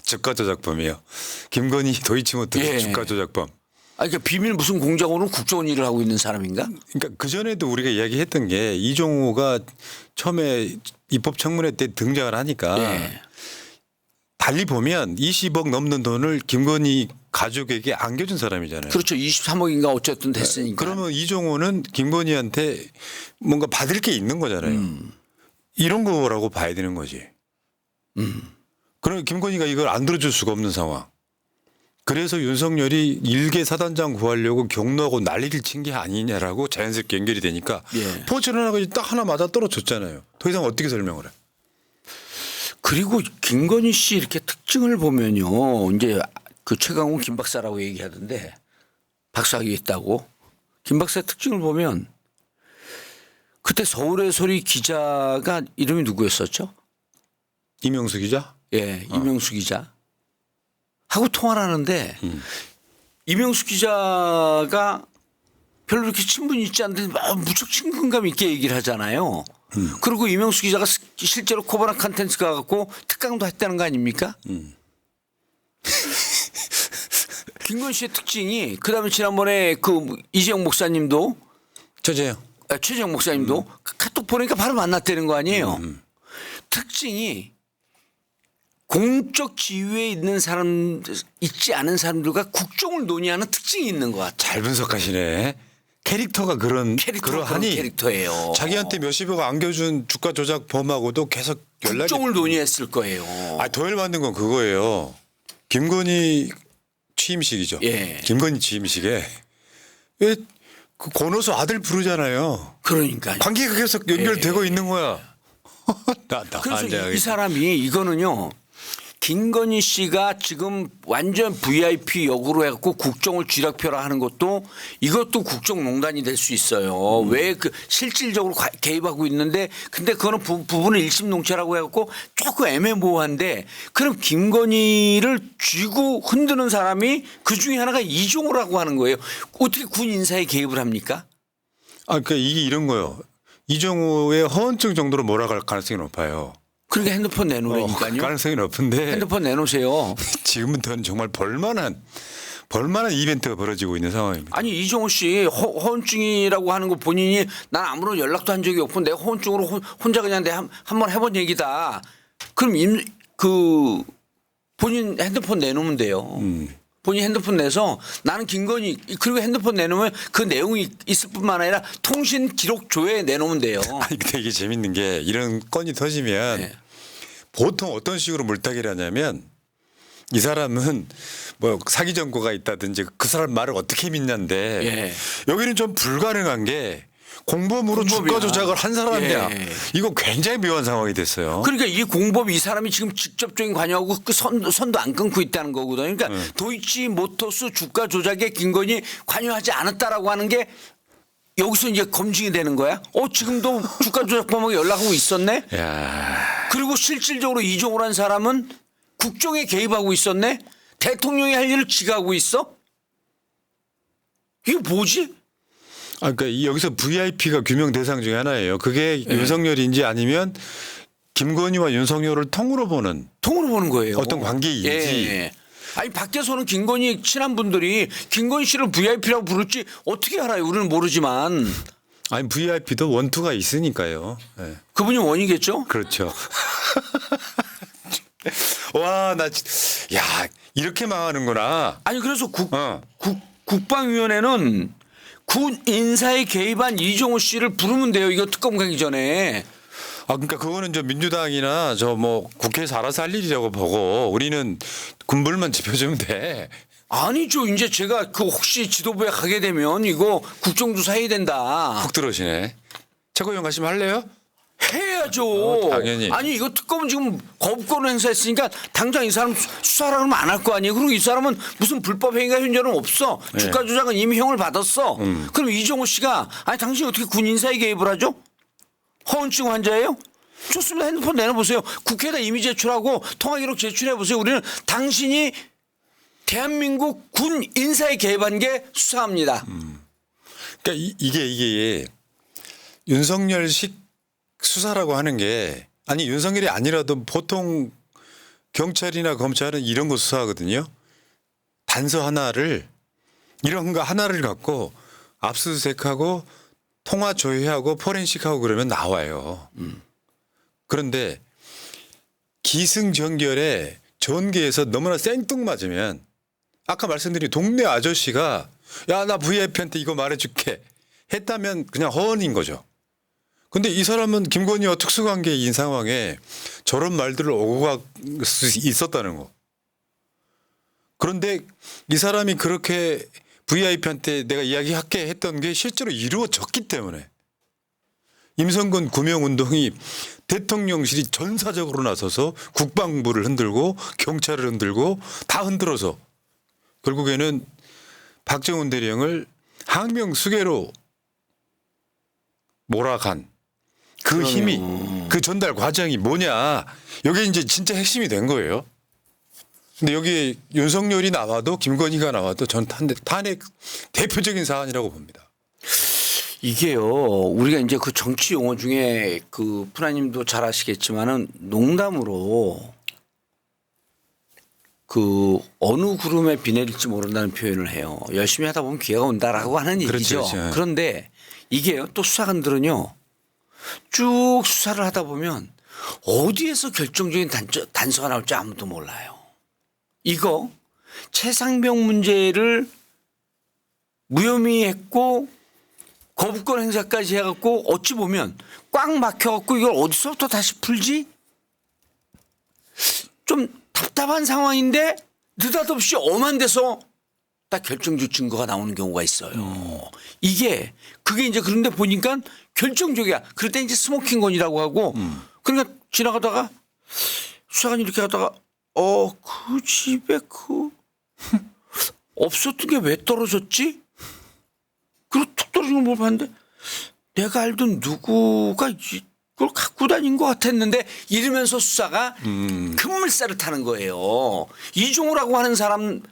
주가 조작범이에요. 김건희 도이치모터 예. 주가 조작범. 그러니까 비밀 무슨 공작원은 국정원 일을 하고 있는 사람인가? 그러니까 그 전에도 우리가 이야기했던 게 이종호가 처음에 입법청문회 때 등장을 하니까 예. 달리 보면 20억 넘는 돈을 김건희 가족에게 안겨준 사람이잖아요. 그렇죠. 23억인가 어쨌든 됐으니까. 그러면 이종호는 김건희한테 뭔가 받을 게 있는 거잖아요. 이런 거라고 봐야 되는 거지. 그럼 김건희가 이걸 안 들어줄 수가 없는 상황. 그래서 윤석열이 일개 사단장 구하려고 경로하고 난리를 친 게 아니냐라고 자연스럽게 연결이 되니까 예. 포즈를 딱 하나 맞아 떨어졌잖아요. 더 이상 어떻게 설명을 해? 그리고 김건희 씨 이렇게 특징을 보면요. 이제 그 최강욱 김 박사라고 얘기하던데 박사학위 있다고. 김 박사의 특징을 보면 그때 서울의 소리 기자가 이름이 누구였었죠? 이명수 기자? 예, 이명수 기자. 하고 통화를 하는데 이명수 기자가 별로 이렇게 친분이 있지 않는데 막 무척 친근감 있게 얘기를 하잖아요. 그리고 이명수 기자가 실제로 코바나 컨텐츠 가갖고 특강도 했다는 거 아닙니까? 김건희 씨의 특징이 그다음에 지난번에 그 이재용 목사님도 저제요. 최재형 목사님도 카톡 보니까 바로 만났다는 거 아니에요. 특징이 공적 지위에 있는 사람 있지 않은 사람들과 국정을 논의하는 특징이 있는 것 같아요. 잘 분석하시네. 캐릭터가 그런 캐릭터가 그러하니 그런 캐릭터예요. 자기한테 몇십억 안겨준 주가 조작 범하고도 계속 연락이. 국정을 논의했을 거예요. 더 열받는 건 그거예요. 김건희 취임식이죠. 예. 김건희 취임식에 왜 그 권오수 아들 부르잖아요. 그러니까. 관계가 계속 연결되고 있는 거야. 그래서 이 사람이 이거는요. 김건희 씨가 지금 완전 VIP 역으로 해갖고 국정을 쥐락펴라 하는 것도 이것도 국정농단이 될 수 있어요. 왜 그 실질적으로 개입하고 있는데 근데 그거는 부분을 일심동체라고 해갖고 조금 애매모호한데 그럼 김건희를 쥐고 흔드는 사람이 그 중에 하나가 이종호라고 하는 거예요. 어떻게 군 인사에 개입을 합니까? 그러니까 이게 이런 거요. 이정우의 허언증 정도로 몰아갈 가능성이 높아요. 그러니까 핸드폰 내놓으니까요. 가능성이 높은데 핸드폰 내놓으세요. 지금부터는 정말 볼만한 이벤트가 벌어지고 있는 상황입니다. 아니 이종호 씨 허언증이라고 하는 거 본인이 난 아무런 연락도 한 적이 없고 내가 허언증으로 혼자 그냥 내가 한번 해본 얘기다. 그럼 그 본인 핸드폰 내놓으면 돼요. 본인 핸드폰 내서 나는 김건희 그리고 핸드폰 내놓으면 그 내용이 있을 뿐만 아니라 통신 기록 조회에 내놓으면 돼요. 아니 근데 이게 재밌는 게 이런 건이 터지면 네. 보통 어떤 식으로 물타기를 하냐면 이 사람은 뭐 사기 전과가 있다든지 그 사람 말을 어떻게 믿냐인데 예. 여기는 좀 불가능한 게 공범으로 주가 조작을 한 사람이야. 예. 이거 굉장히 묘한 상황이 됐어요. 그러니까 이 공범이 이 사람이 지금 직접적인 관여하고 그 선도 안 끊고 있다는 거거든요. 그러니까 도이치모터스 주가 조작에 김건희 관여하지 않았다라고 하는 게 여기서 이제 검증이 되는 거야. 지금도 주가 조작범하고 연락하고 있었네. 야. 그리고 실질적으로 이종호라는 사람은 국정에 개입하고 있었네. 대통령이 할 일을 지가 하고 있어. 이게 뭐지? 그러니까 여기서 VIP가 규명 대상 중에 하나예요. 그게 윤석열인지 아니면 김건희와 윤석열을 통으로 보는 거예요. 어떤 관계인지. 예. 아니 밖에서는 김건희 친한 분들이 김건희 씨를 VIP라고 부를지 어떻게 알아요? 우리는 모르지만. 아니 VIP도 원투가 있으니까요. 네. 그분이 원이겠죠? 그렇죠. 와, 야, 이렇게 망하는구나. 아니 그래서 어. 국방위원회는 군 인사에 개입한 이종호 씨를 부르면 돼요. 이거 특검 가기 전에. 아, 그러니까 그거는 저 민주당이나 저 뭐 국회에서 알아서 할 일이라고 보고 우리는 군불만 지펴주면 돼. 아니죠. 이제 제가 그 혹시 지도부에 가게 되면 이거 국정조사 해야 된다. 훅 들어오시네. 최고위원 가시면 할래요? 해야죠. 당연히. 아니 이거 특검은 지금 거부권을 행사했으니까 당장 이 사람 수사를 하면 안 할 거 아니에요. 그리고 이 사람은 무슨 불법 행위가 현재는 없어. 네. 주가 조작은 이미 형을 받았어. 그럼 이종호 씨가 아니 당신이 어떻게 군 인사에 개입을 하죠? 허언증 환자예요? 좋습니다. 핸드폰 내놔보세요. 국회에다 이미 제출하고 통화기록 제출해보세요. 우리는 당신이 대한민국 군 인사에 개입한 게 수사합니다. 그러니까 이게 윤석열식 수사라고 하는 게 아니 윤석열이 아니라도 보통 경찰이나 검찰은 이런 거 수사하거든요. 단서 하나를 이런 거 하나를 갖고 압수수색하고 통화 조회하고 포렌식하고 그러면 나와요. 그런데 기승전결에 전개해서 너무나 생뚱맞으면 아까 말씀드린 동네 아저씨가 야, 나 VIP한테 이거 말해줄게 했다면 그냥 허언인 거죠. 근데 이 사람은 김건희와 특수관계인 상황에 저런 말들을 오고 갈 수 있었다는 거. 그런데 이 사람이 그렇게 VIP한테 내가 이야기할게 했던 게 실제로 이루어졌기 때문에 임성근 구명운동이 대통령실이 전사적으로 나서서 국방부를 흔들고 경찰을 흔들고 다 흔들어서 결국에는 박정훈 대령을 항명수계로 몰아간 그 힘이 그 전달 과정이 뭐냐. 여기 이제 진짜 핵심이 된 거예요. 근데 여기에 윤석열이 나와도 김건희가 나와도 전 탄핵 대표적인 사안이라고 봅니다. 이게요, 우리가 이제 그 정치 용어 중에 그 푸나님도 잘 아시겠지만은 농담으로 그 어느 구름에 비 내릴지 모른다는 표현을 해요. 열심히 하다 보면 기회가 온다라고 하는 얘기죠. 그렇죠. 그런데 이게요, 또 수사관들은요, 쭉 수사를 하다 보면 어디에서 결정적인 단서가 나올지 아무도 몰라요. 이거 최상병 문제를 무혐의 했고 거부권 행사까지 해갖고 어찌 보면 꽉 막혀갖고 이걸 어디서부터 다시 풀지? 좀 답답한 상황인데 느닷없이 엄한 데서 딱 결정적 증거가 나오는 경우가 있어요. 이게 그게 이제 그런데 보니까 결정적이야. 그럴 때 이제 스모킹건이라고 하고 그러니까 지나가다가 수사관이 이렇게 하다가 그 집에 그 없었던 게 왜 떨어졌지? 그리고 툭 떨어진 걸 봤는데 내가 알던 누구가 이걸 갖고 다닌 것 같았는데 이러면서 수사가 급물살을 타는 거예요. 이종호라고 하는 사람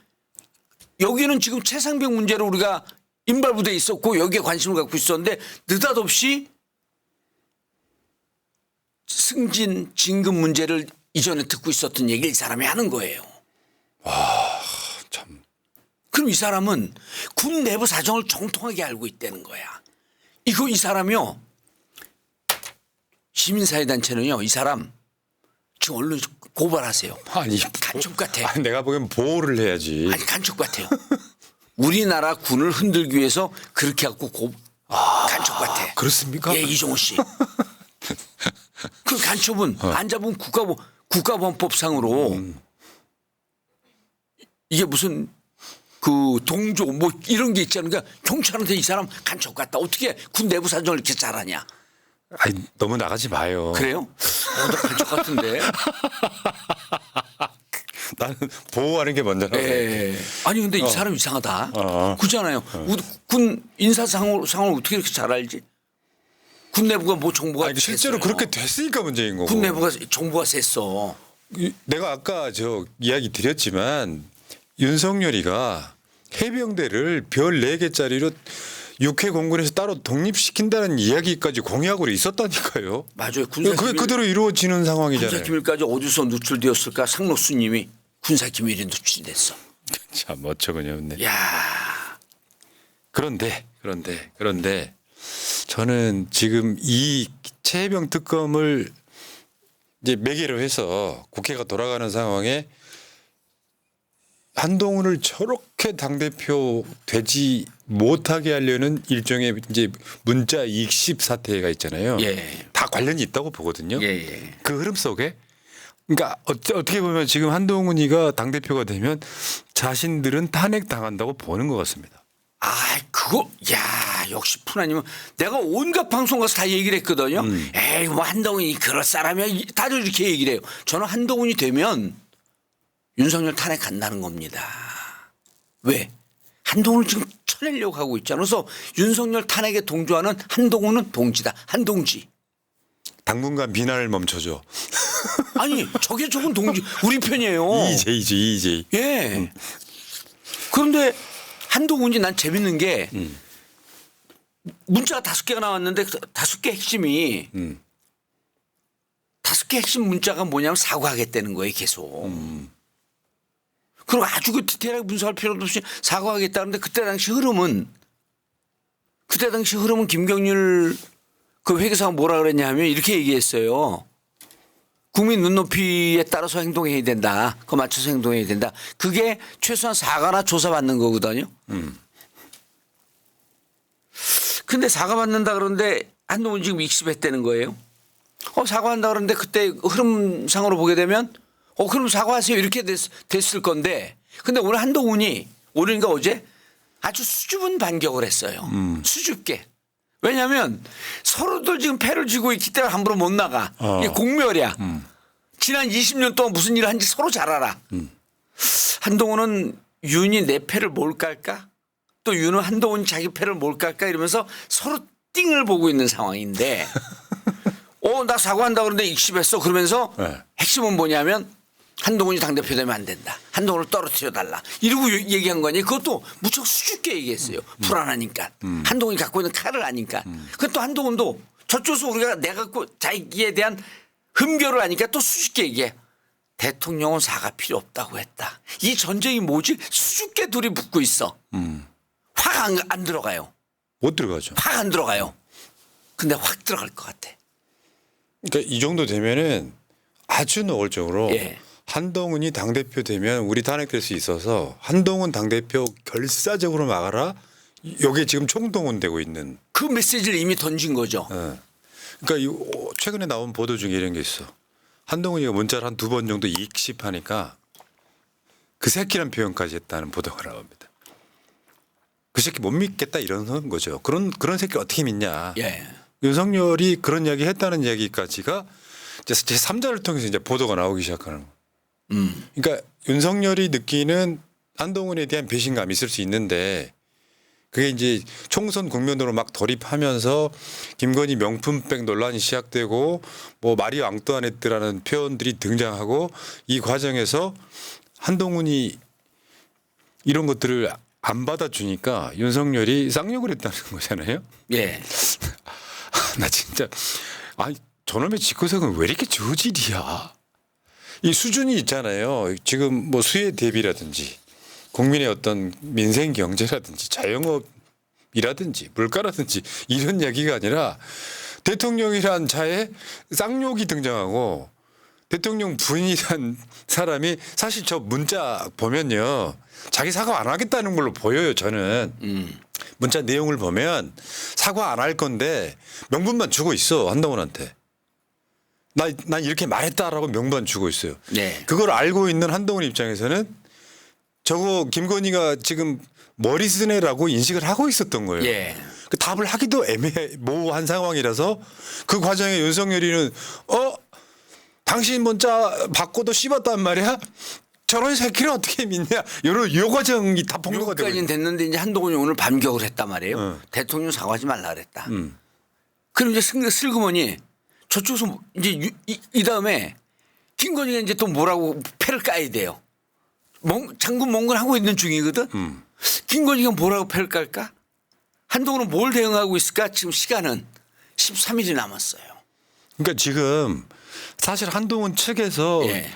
여기는 지금 최상병 문제로 우리가 인발부대에 있었고 여기에 관심을 갖고 있었는데 느닷없이 승진 진급 문제를 이전에 듣고 있었던 얘기를 이 사람이 하는 거예요. 참. 그럼 이 사람은 군 내부 사정을 정통하게 알고 있다는 거야. 이 사람이요. 시민사회단체는요. 이 사람 지금 언론 고발하세요. 아니 간첩 같아. 아니, 내가 보기엔 보호를 해야지. 아니 간첩 같아요. 우리나라 군을 흔들기 위해서 그렇게 갖고 간첩 같아. 그렇습니까? 예, 이종호 씨. 그 간첩은 안 잡으면 국가범법상으로 이게 무슨 그 동조 뭐 이런 게 있잖아요. 그러니까 경찰한테 이 사람 간첩 같다. 어떻게 군 내부 사정을 이렇게 잘하냐. 아니 너무 나가지 마요. 그래요? 나 간첩 같은데. 나는 보호하는 게 먼저라고. 예. 아니 근데 이 사람 이상하다. 어. 그렇잖아요. 군 인사상을 어떻게 이렇게 잘 알지? 군 내부가 뭐 정보가 아니, 실제로 셌어요. 그렇게 됐으니까 문제인 거고. 군 내부가 정보가 셌어. 내가 아까 저 이야기 드렸지만 윤석열이가 해병대를 별 4개짜리로 육해 공군에서 따로 독립시킨다는 이야기까지 공약으로 있었다니까요. 맞아요. 그게 그대로 이루어지는 상황이잖아요. 군사기밀까지 어디서 누출되었을까? 상록수님이 군사기밀이 누출이 됐어. 참 어처구니 없네. 야, 그런데 저는 지금 이 최혜병 특검을 이제 매개로 해서 국회가 돌아가는 상황에 한동훈을 저렇게 당대표 되지 못하게 하려는 일종의 이제 문자 익십 사태가 있잖아요. 예. 다 관련이 있다고 보거든요. 예, 예. 그 흐름 속에 그러니까 어떻게 보면 지금 한동훈이가 당대표가 되면 자신들은 탄핵당한다고 보는 것 같습니다. 아, 그거, 야, 역시 푸나님은 내가 온갖 방송 가서 다 얘기를 했거든요. 에이, 뭐 한동훈이 그럴 사람이야. 다들 이렇게 얘기를 해요. 저는 한동훈이 되면 윤석열 탄핵 간다는 겁니다. 왜? 한동훈을 지금 쳐내려고 하고 있잖아. 그래서 윤석열 탄핵에 동조하는 한동훈은 동지다. 한동지. 당분간 비난을 멈춰줘. 아니, 저게 저건 동지. 우리 편이에요. EJ지, EJ. 예. 그런데 한동훈이 난 재밌는 게 문자가 5개가 나왔는데 5개 핵심이 5개 핵심 문자가 뭐냐면 사과하겠다는 거예요, 계속. 그리고 아주 그 디테일하게 분석할 필요도 없이 사과하겠다는데 그때 당시 흐름은 김경률 그 회계사가 뭐라 그랬냐 하면 이렇게 얘기했어요. 국민 눈높이에 따라서 행동해야 된다. 그거 맞춰서 행동해야 된다. 그게 최소한 사과나 조사받는 거거든요. 근데 사과받는다 그러는데 한동훈 지금 익십했다는 거예요. 사과한다 그러는데 그때 흐름상으로 보게 되면 그럼 사과하세요. 이렇게 됐을 건데 근데 오늘 한동훈이 오늘인가 어제 아주 수줍은 반격을 했어요. 수줍게. 왜냐하면 서로들 지금 패를 쥐고 있기 때문에 함부로 못 나가. 이게 공멸이야. 지난 20년 동안 무슨 일을 한지 서로 잘 알아. 한동훈은 윤이 내 패를 뭘 깔까? 또 윤은 한동훈이 자기 패를 뭘 깔까? 이러면서 서로 띵을 보고 있는 상황인데 나 사과한다 그러는데 익십했어. 그러면서 네. 핵심은 뭐냐면 한동훈이 당대표 되면 안 된다. 한동훈을 떨어뜨려 달라. 이러고 얘기한 거 아니에요. 그것도 무척 수줍게 얘기했어요. 불안하니까. 한동훈이 갖고 있는 칼을 아니까. 그또 한동훈도 저쪽에서 우리가 내가 갖고 자기에 대한 흠결을 아니까 또 수줍게 얘기해. 대통령은 사과 필요 없다고 했다. 이 전쟁이 뭐지? 수줍게 둘이 붙고 있어. 확 안 들어가요. 못 들어가죠. 확 안 들어가요. 근데 확 들어갈 것 같아. 그러니까 이 정도 되면은 아주 노골적으로 예. 한동훈이 당대표 되면 우리 탄핵될 수 있어서 한동훈 당대표 결사적으로 막아라. 이게 지금 총동원되고 있는. 그 메시지를 이미 던진 거죠. 예. 그러니까 최근에 나온 보도 중에 이런 게 있어. 한동훈이가 문자를 한 2번 정도 익십하니까 그 새끼란 표현까지 했다는 보도가 나옵니다. 그 새끼 못 믿겠다 이런 거죠. 그런 새끼 어떻게 믿냐. 예. 윤석열이 그런 이야기 했다는 얘기까지가 이제 제3자를 통해서 이제 보도가 나오기 시작하는 거예요. 그러니까 윤석열이 느끼는 한동훈에 대한 배신감이 있을 수 있는데 그게 이제 총선 국면으로 막 돌입하면서 김건희 명품백 논란이 시작되고 뭐 마리 앙뚜아네트라는 표현들이 등장하고 이 과정에서 한동훈이 이런 것들을 안 받아주니까 윤석열이 쌍욕을 했다는 거잖아요. 예. 나 진짜 저놈의 집구석은 왜 이렇게 저질이야. 이 수준이 있잖아요. 지금 뭐 수혜 대비라든지 국민의 어떤 민생 경제라든지 자영업이라든지 물가라든지 이런 얘기가 아니라 대통령이란 자에 쌍욕이 등장하고 대통령 부인이란 사람이 사실 저 문자 보면요. 자기 사과 안 하겠다는 걸로 보여요. 저는. 문자 내용을 보면 사과 안 할 건데 명분만 주고 있어. 한동훈한테. 난 이렇게 말했다라고 명분 주고 있어요. 네. 그걸 알고 있는 한동훈 입장에서는 저거 김건희가 지금 머리 쓰네라고 인식을 하고 있었던 거예요. 예. 그 답을 하기도 애매모호한 상황이라서 그 과정에 윤석열이는 당신 문자 받고도 씹었단 말이야. 저런 새끼를 어떻게 믿냐. 요 과정이 다 폭로가 되고 여기까지는 됐는데 이제 한동훈이 오늘 반격을 했단 말이에요. 대통령 사과하지 말라 그랬다. 그럼 이제 슬그머니 저쪽에서 이제 이 다음에 김건희가 이제 또 뭐라고 패를 까야 돼요. 장군 몽근하고 있는 중이거든. 김건희가 뭐라고 패를 깔까? 한동훈은 뭘 대응하고 있을까? 지금 시간은 13일이 남았어요. 그러니까 지금 사실 한동훈 측에서 예.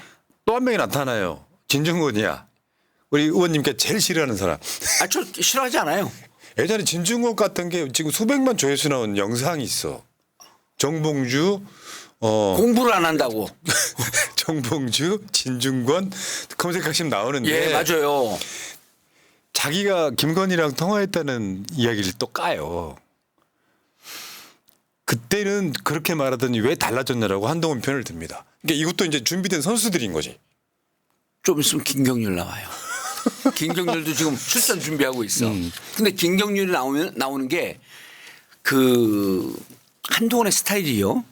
또 한 명이 나타나요. 진중권이야. 우리 의원님께 제일 싫어하는 사람. 저 싫어하지 않아요. 예전에 진중권 같은 게 지금 수백만 조회수 나온 영상이 있어. 정봉주 공부를 안 한다고. 정봉주, 진중권 검색하시면 나오는데 예, 맞아요. 자기가 김건희랑 통화했다는 이야기를 또 까요. 그때는 그렇게 말하더니 왜 달라졌냐라고 한동훈 편을 듭니다. 그러니까 이것도 이제 준비된 선수들인 거지. 좀 있으면 김경률 나와요. 김경률도 지금 출전 준비하고 있어. 근데 김경률이 나오는 게 그 한동훈의 스타일이요.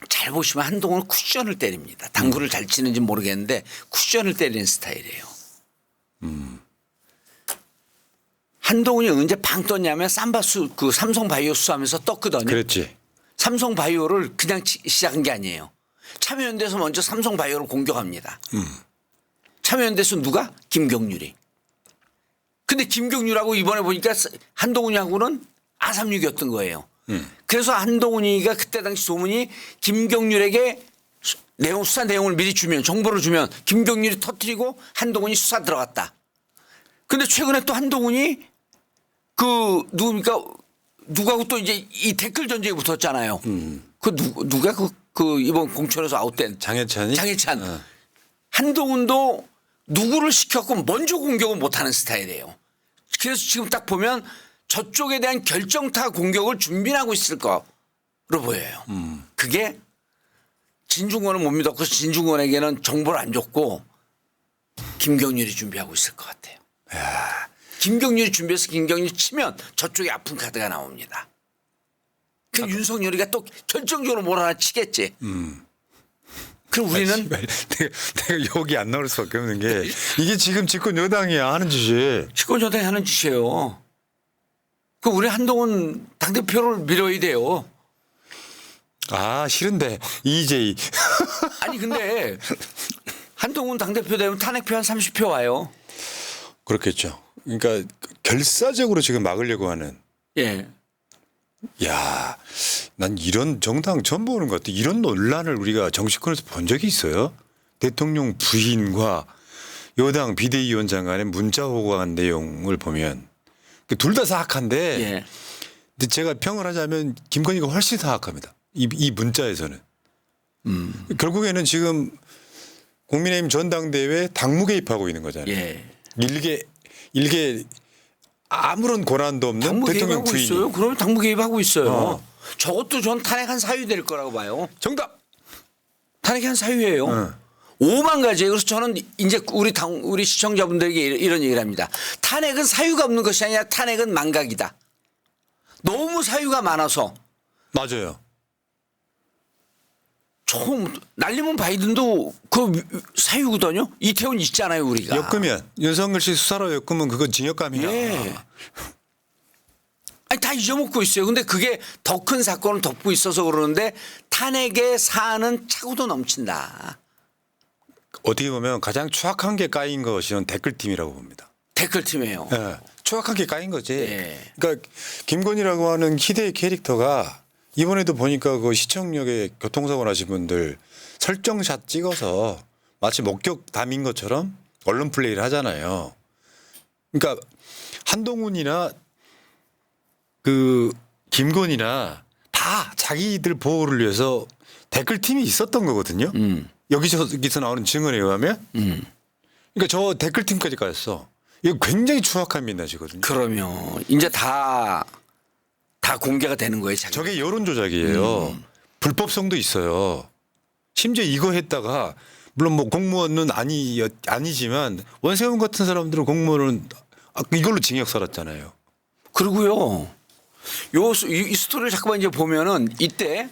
잘 보시면 한동훈은 쿠션을 때립니다. 당구를 잘 치는지 모르겠는데 쿠션을 때리는 스타일이에요. 한동훈이 언제 방 떴냐면 삼바수 그 삼성바이오 수하면서 떴거든요. 그랬지. 삼성바이오를 그냥 시작한 게 아니에요. 참여연대에서 먼저 삼성바이오를 공격합니다. 참여연대에서 누가? 김경률이. 근데 김경률하고 이번에 보니까 한동훈이하고는 아삼육이었던 거예요. 그래서 한동훈이가 그때 당시 소문이 김경률에게 수사 내용을 미리 주면 정보를 주면 김경률이 터뜨리고 한동훈이 수사 들어갔다. 근데 최근에 또 한동훈이 그 누굽니까? 누가하고 또 이제 이 댓글 전쟁이 붙었잖아요. 그 누가 그 이번 공천에서 아웃된 장해찬이? 장해찬. 한동훈도 누구를 시켰고 먼저 공격을 못하는 스타일이에요. 그래서 지금 딱 보면 저쪽에 대한 결정타 공격을 준비하고 있을 거로 보여요. 그게 진중권을 못 믿었고 진중권에게는 정보를 안 줬고 김경률이 준비하고 있을 것 같아요. 김경률이 준비해서 김경률이 치면 저쪽에 아픈 카드가 나옵니다. 그 윤석열이가 또 결정적으로 뭘 하나 치겠지. 그럼 우리는 내가 여기 안 나올 수밖에 없는 게 이게 지금 집권 여당이 하는 짓이 집권여당이 하는 짓이에요. 그 우리 한동훈 당대표를 밀어야 돼요. 아 싫은데 이재희 아니 근데 한동훈 당대표 되면 탄핵표 한 30표 와요. 그렇겠죠. 그러니까 결사적으로 지금 막으려고 하는. 예. 야, 난 이런 정당 처음 보는 것 같아. 이런 논란을 우리가 정치권에서 본 적이 있어요? 대통령 부인과 여당 비대위원장 간의 문자 호감한 내용을 보면 둘 다 사악한데 예. 근데 제가 평을 하자면 김건희가 훨씬 사악합니다. 이 문자에서는. 결국에는 지금 국민의힘 전당대회 당무 개입하고 있는 거잖아요. 예. 일개 아무런 권한도 없는 당무 대통령 개입하고 부인이. 있어요. 그러면 당무 개입하고 있어요. 저것도 전 탄핵한 사유 될 거라고 봐요. 정답. 탄핵한 사유예요. 오만 가지예요. 그래서 저는 이제 우리 시청자분들에게 이런 얘기를 합니다. 탄핵은 사유가 없는 것이 아니라 탄핵은 망각이다. 너무 사유가 많아서. 맞아요. 좀 날리면 바이든도 그 사유거든요. 이태원 있잖아요 우리가. 엮으면 윤석열 씨 수사로 엮으면 그건 징역감이야. 예. 아니 다 잊어먹고 있어요. 근데 그게 더 큰 사건을 덮고 있어서 그러는데 탄핵의 사안은 차고도 넘친다. 어떻게 보면 가장 추악한 게 까인 것이 댓글팀이라고 봅니다. 댓글팀이에요. 예. 추악한 게 까인 거지. 예. 그러니까 김건희라고 하는 희대의 캐릭터가 이번에도 보니까 그 시청역에 교통사고 나신 분들 설정샷 찍어서 마치 목격 담인 것처럼 언론 플레이를 하잖아요. 그러니까 한동훈이나 그 김건희나 다 자기들 보호를 위해서 댓글팀이 있었던 거거든요. 여기저기서 나오는 증언에 의하면. 그러니까 저 댓글팀까지 가였어. 이거 굉장히 추악한 민낯이거든요. 그러면 이제 다 공개가 되는 거예요. 자기가. 저게 여론 조작이에요. 불법성도 있어요. 심지어 이거 했다가 물론 뭐 공무원은 아니지만 원세훈 같은 사람들은 공무원은 이걸로 징역 살았잖아요. 그리고요. 이 스토리를 잠깐만 이제 보면은 이때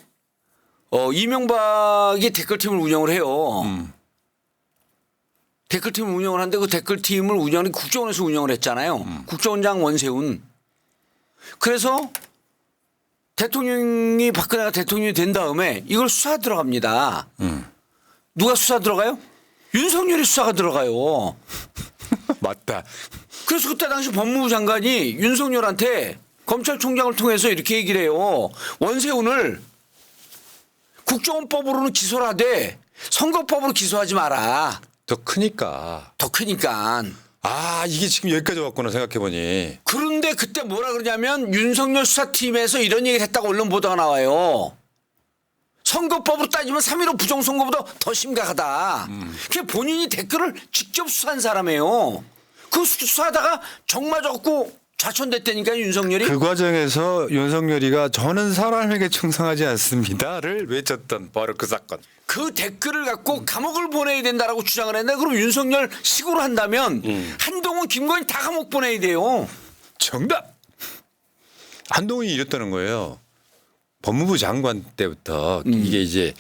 이명박이 댓글팀을 운영을 해요. 댓글팀을 운영을 하는데 그 댓글팀을 운영하는 국정원에서 운영을 했잖아요. 국정원장 원세훈. 그래서 대통령이 박근혜가 대통령이 된 다음에 이걸 수사 들어갑니다. 누가 수사 들어가요? 윤석열이 수사가 들어가요. 맞다. 그래서 그때 당시 법무부 장관이 윤석열한테 검찰총장을 통해서 이렇게 얘기를 해요. 원세훈을 국정원법으로는 기소를 하되 선거법으로 기소하지 마라. 더 크니까. 더 크니까. 아 이게 지금 여기까지 왔구나 생각해보니. 그런데 그때 뭐라 그러냐면 윤석열 수사팀에서 이런 얘기를 했다고 언론 보도가 나와요. 선거법으로 따지면 3.15 부정선거보다 더 심각하다. 그게 본인이 댓글을 직접 수사한 사람이에요. 그 수사하다가 정 맞았고 좌천됐다니까 윤석열이. 그 과정에서 윤석열이가 저는 사람에게 충성하지 않습니다를 외쳤던 바로 그 사건. 그 댓글을 갖고 감옥을 보내야 된다라고 주장을 했는데 그럼 윤석열 식으로 한다면 한동훈 김건희 다 감옥 보내야 돼요. 정답. 한동훈이 이랬다는 거예요. 법무부 장관 때부터 이게 이제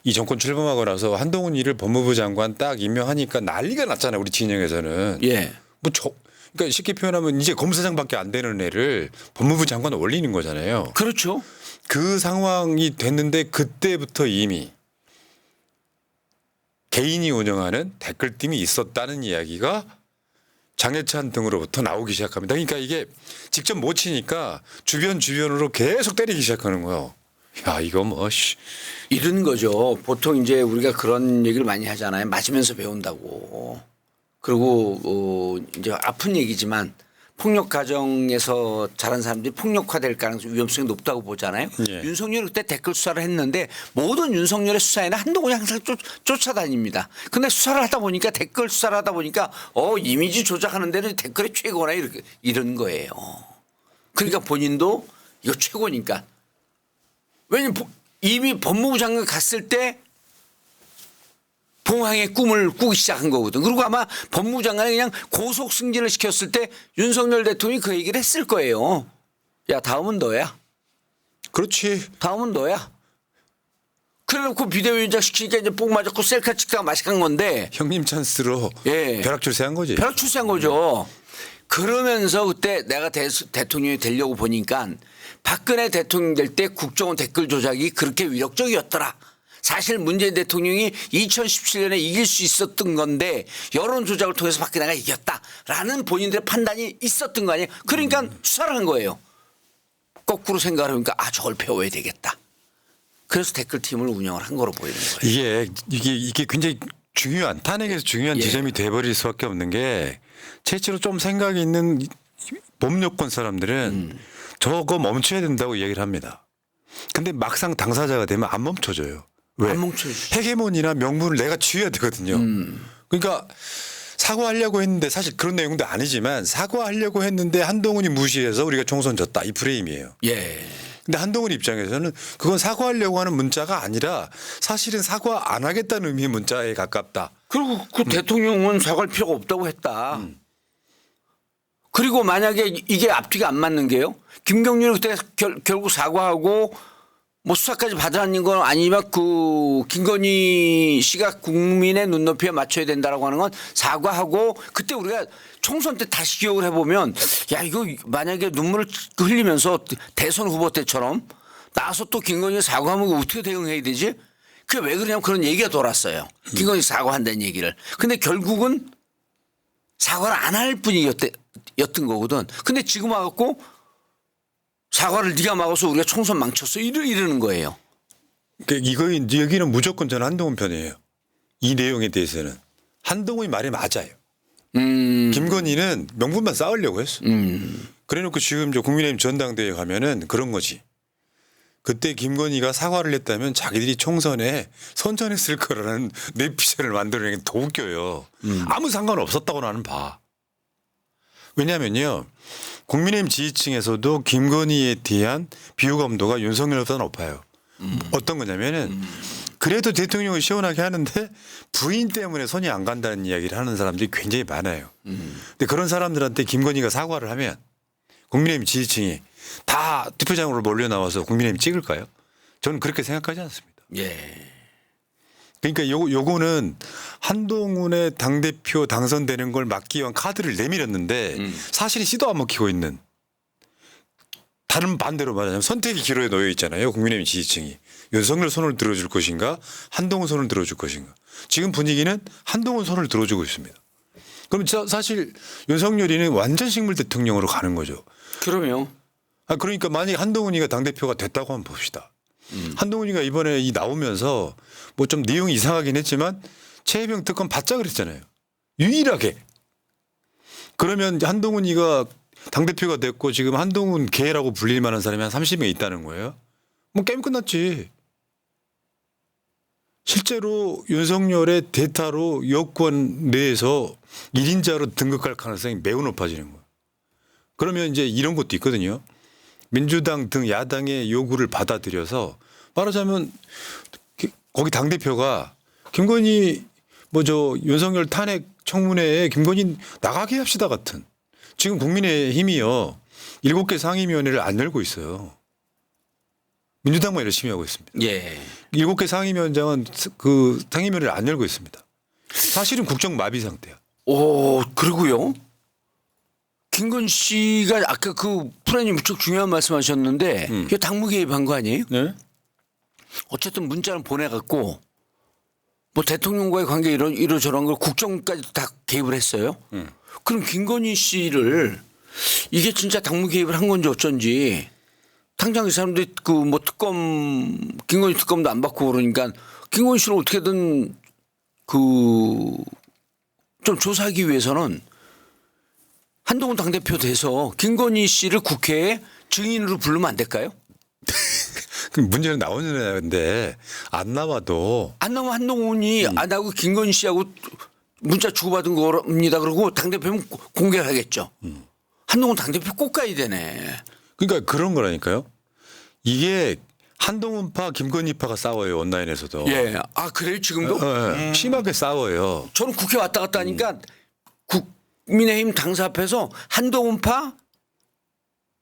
이 정권 출범하고 나서 한동훈이를 법무부 장관 딱 임명하니까 난리가 났잖아요. 우리 진영에서는. 예. 그러니까 쉽게 표현하면 이제 검사장밖에 안 되는 애를 법무부 장관 올리는 거잖아요. 그렇죠. 그 상황이 됐는데 그때부터 이미 개인이 운영하는 댓글팀이 있었다는 이야기가 장해찬 등으로부터 나오기 시작합니다. 그러니까 이게 직접 못 치니까 주변으로 계속 때리기 시작하는 거예요. 야 이거 뭐 이런 거죠. 보통 이제 우리가 그런 얘기를 많이 하잖아요. 맞으면서 배운다고. 그리고 이제 아픈 얘기지만 폭력 가정에서 자란 사람들이 폭력화될 가능성 위험성이 높다고 보잖아요. 예. 윤석열이 그때 댓글 수사를 했는데 모든 윤석열의 수사에는 한동훈이 항상 쫓아다닙니다. 근데 수사를 하다 보니까 댓글 수사를 하다 보니까 이미지 조작하는 데는 댓글이 최고나 이렇게 이런 거예요. 그러니까 본인도 이거 최고니까. 왜냐면 이미 법무부 장관 갔을 때 봉황의 꿈을 꾸기 시작한 거거든. 그리고 아마 법무부 장관이 그냥 고속 승진을 시켰을 때 윤석열 대통령이 그 얘기를 했을 거예요. 야 다음은 너야. 그렇지. 다음은 너야. 그래놓고 비대위원장 시키니까 이제 뽕 맞았고 셀카 찍다가 마식한 건데 형님 찬스로 예. 벼락 출세한 거지. 벼락 출세한 거죠. 그러면서 그때 내가 대통령이 되려고 보니까 박근혜 대통령 될 때 국정원 댓글 조작이 그렇게 위력적이었더라. 사실 문재인 대통령이 2017년에 이길 수 있었던 건데 여론 조작을 통해서 박근혜가 이겼다라는 본인들의 판단이 있었던 거 아니에요. 그러니까 수사를 한 거예요. 거꾸로 생각을 해보니까 저걸 배워야 되겠다. 그래서 댓글팀을 운영을 한 거로 보이는 거예요. 이게 굉장히 중요한 탄핵에서 중요한 지점이 돼버릴 수밖에 없는 게 실제로 좀 생각이 있는 법요권 사람들은 저거 멈춰야 된다고 얘기를 합니다. 근데 막상 당사자가 되면 안 멈춰져요. 왜? 안 멈춰지죠. 헤게모니나 명분을 내가 쥐어야 되거든요. 그러니까 사과하려고 했는데 사실 그런 내용도 아니지만 사과하려고 했는데 한동훈이 무시해서 우리가 총선 졌다 이 프레임이에요. 예. 근데 한동훈 입장에서는 그건 사과하려고 하는 문자가 아니라 사실은 사과 안 하겠다는 의미의 문자에 가깝다. 그리고 그 대통령은 사과할 필요가 없다고 했다. 그리고 만약에 이게 앞뒤가 안 맞는 게요. 김경률이 그때 결국 사과하고 뭐 수사까지 받으라는 건 아니지만 그 김건희 씨가 국민의 눈높이에 맞춰야 된다라고 하는 건 사과하고 그때 우리가 총선 때 다시 기억을 해보면 야 이거 만약에 눈물을 흘리면서 대선 후보 때처럼 나와서 또 김건희 사과하면 어떻게 대응해야 되지? 그게 왜 그러냐면 그런 얘기가 돌았어요. 김건희 사과한다는 얘기를. 근데 결국은 사과를 안 할 뿐이었던 거거든. 근데 지금 와갖고 사과를 네가 막아서 우리가 총선 망쳤어 이러는 거예요. 그러니까 여기는 무조건 저는 한동훈 편이에요. 이 내용에 대해서는 한동훈이 말이 맞아요. 김건희는 명분만 쌓으려고 했어. 그래놓고 지금 저 국민의힘 전당대회 가면은 그런 거지. 그때 김건희가 사과를 했다면 자기들이 총선에 선전했을 거라는 내피셜을 만들어내는 게 더 웃겨요. 아무 상관없었다고 나는 봐. 왜냐하면요. 국민의힘 지지층에서도 김건희에 대한 비호감도가 윤석열보다 높아요. 어떤 거냐면은 그래도 대통령을 시원하게 하는데 부인 때문에 손이 안 간다는 이야기를 하는 사람들이 굉장히 많아요. 근데 그런 사람들한테 김건희가 사과를 하면 국민의힘 지지층이 다 투표장으로 몰려 나와서 국민의힘 찍을까요? 저는 그렇게 생각하지 않습니다. 예. 그러니까 요거는 한동훈의 당대표 당선되는 걸 막기 위한 카드를 내밀었는데 사실은 씨도 안 먹히고 있는 다른 반대로 말하자면 선택의 기로에 놓여 있잖아요. 국민의힘 지지층이. 윤석열 손을 들어줄 것인가 한동훈 손을 들어줄 것인가. 지금 분위기는 한동훈 손을 들어주고 있습니다. 그럼 사실 윤석열이는 완전 식물 대통령으로 가는 거죠. 그러면 그러니까 만약에 한동훈이가 당대표가 됐다고 한번 봅시다. 한동훈이가 이번에 나오면서 뭐 좀 내용이 이상하긴 했지만 최혜병 특검 받자 그랬잖아요. 유일하게. 그러면 한동훈이가 당대표가 됐고 지금 한동훈 개라고 불릴 만한 사람이 한 30명 있다는 거예요. 뭐 게임 끝났지. 실제로 윤석열의 대타로 여권 내에서 1인자로 등극할 가능성이 매우 높아지는 거예요. 그러면 이제 이런 것도 있거든요. 민주당 등 야당의 요구를 받아들여서 말하자면 거기 당대표가 김건희 윤석열 탄핵 청문회에 김건희 나가게 합시다 같은. 지금 국민의힘이요 7개 상임위원회를 안 열고 있어요. 민주당만 열심히 하고 있습니다. 예. 7개 상임위원장은 그 상임위원회를 안 열고 있습니다. 사실은 국정 마비 상태야. 오, 그리고요. 김건희 씨가 아까 그 프로님 무척 중요한 말씀하셨는데 이게 당무 개입한 거 아니에요? 네? 어쨌든 문자는 보내갖고 뭐 대통령과의 관계 이러저런 걸 국정까지 다 개입을 했어요. 그럼 김건희 씨를 이게 진짜 당무 개입을 한 건지 어쩐지 당장 이 사람들이 그 뭐 특검 김건희 특검도 안 받고 그러니까 김건희 씨를 어떻게든 그 좀 조사하기 위해서는 한동훈 당대표 돼서 김건희 씨를 국회에 증인으로 부르면 안 될까요? 문제는 나오는데 안 나와도 안 나오면 한동훈이 안 하고 김건희 씨하고 문자 주고받은 겁니다. 그러고 당대표는 공개를 하겠죠. 한동훈 당대표 꼭 가야 되네. 그러니까 그런 거라니까요. 이게 한동훈파 김건희파가 싸워요 온라인에서도. 예. 아 그래요 지금도? 심하게 싸워요. 저는 국회 왔다 갔다 하니까 국민의힘 당사 앞에서 한동훈파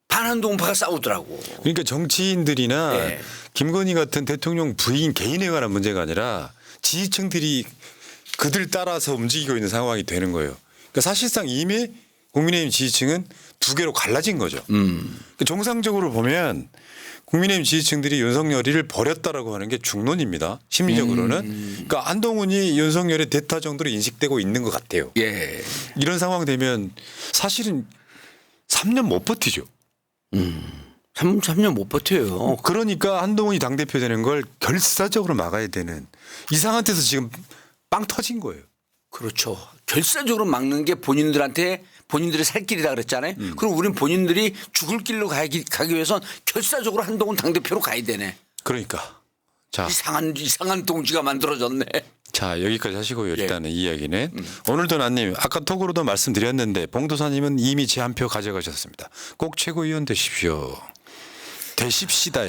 반한동훈파가 싸우더라고. 그러니까 정치인들이나 예. 김건희 같은 대통령 부인 개인에 관한 문제가 아니라 지지층들이 그들 따라서 움직이고 있는 상황이 되는 거예요. 그러니까 사실상 이미 국민의힘 지지층은 두 개로 갈라진 거죠. 그러니까 정상적으로 보면 국민의힘 지지층들이 윤석열이를 버렸다라고 하는 게 중론입니다. 심리적으로는. 그러니까 한동훈이 윤석열의 대타 정도로 인식되고 있는 것 같아요. 예. 이런 상황 되면 사실은 3년 못 버티죠. 3년 못 버텨요. 그러니까 한동훈이 당대표 되는 걸 결사적으로 막아야 되는 이 상태에서 지금 빵 터진 거예요. 그렇죠. 결사적으로 막는 게 본인들한테 본인들의 살 길이다 그랬잖아요. 그럼 우린 본인들이 죽을 길로 가기 위해선 결사적으로 한동훈 당대표로 가야 되네. 그러니까. 자, 이상한 동지가 만들어졌네. 자 여기까지 하시고요. 일단은 이 이야기는. 오늘도 나님 아까 톡으로도 말씀드렸는데 봉도사님은 이미 제 한 표 가져가셨습니다. 꼭 최고위원 되십시오. 되십시다.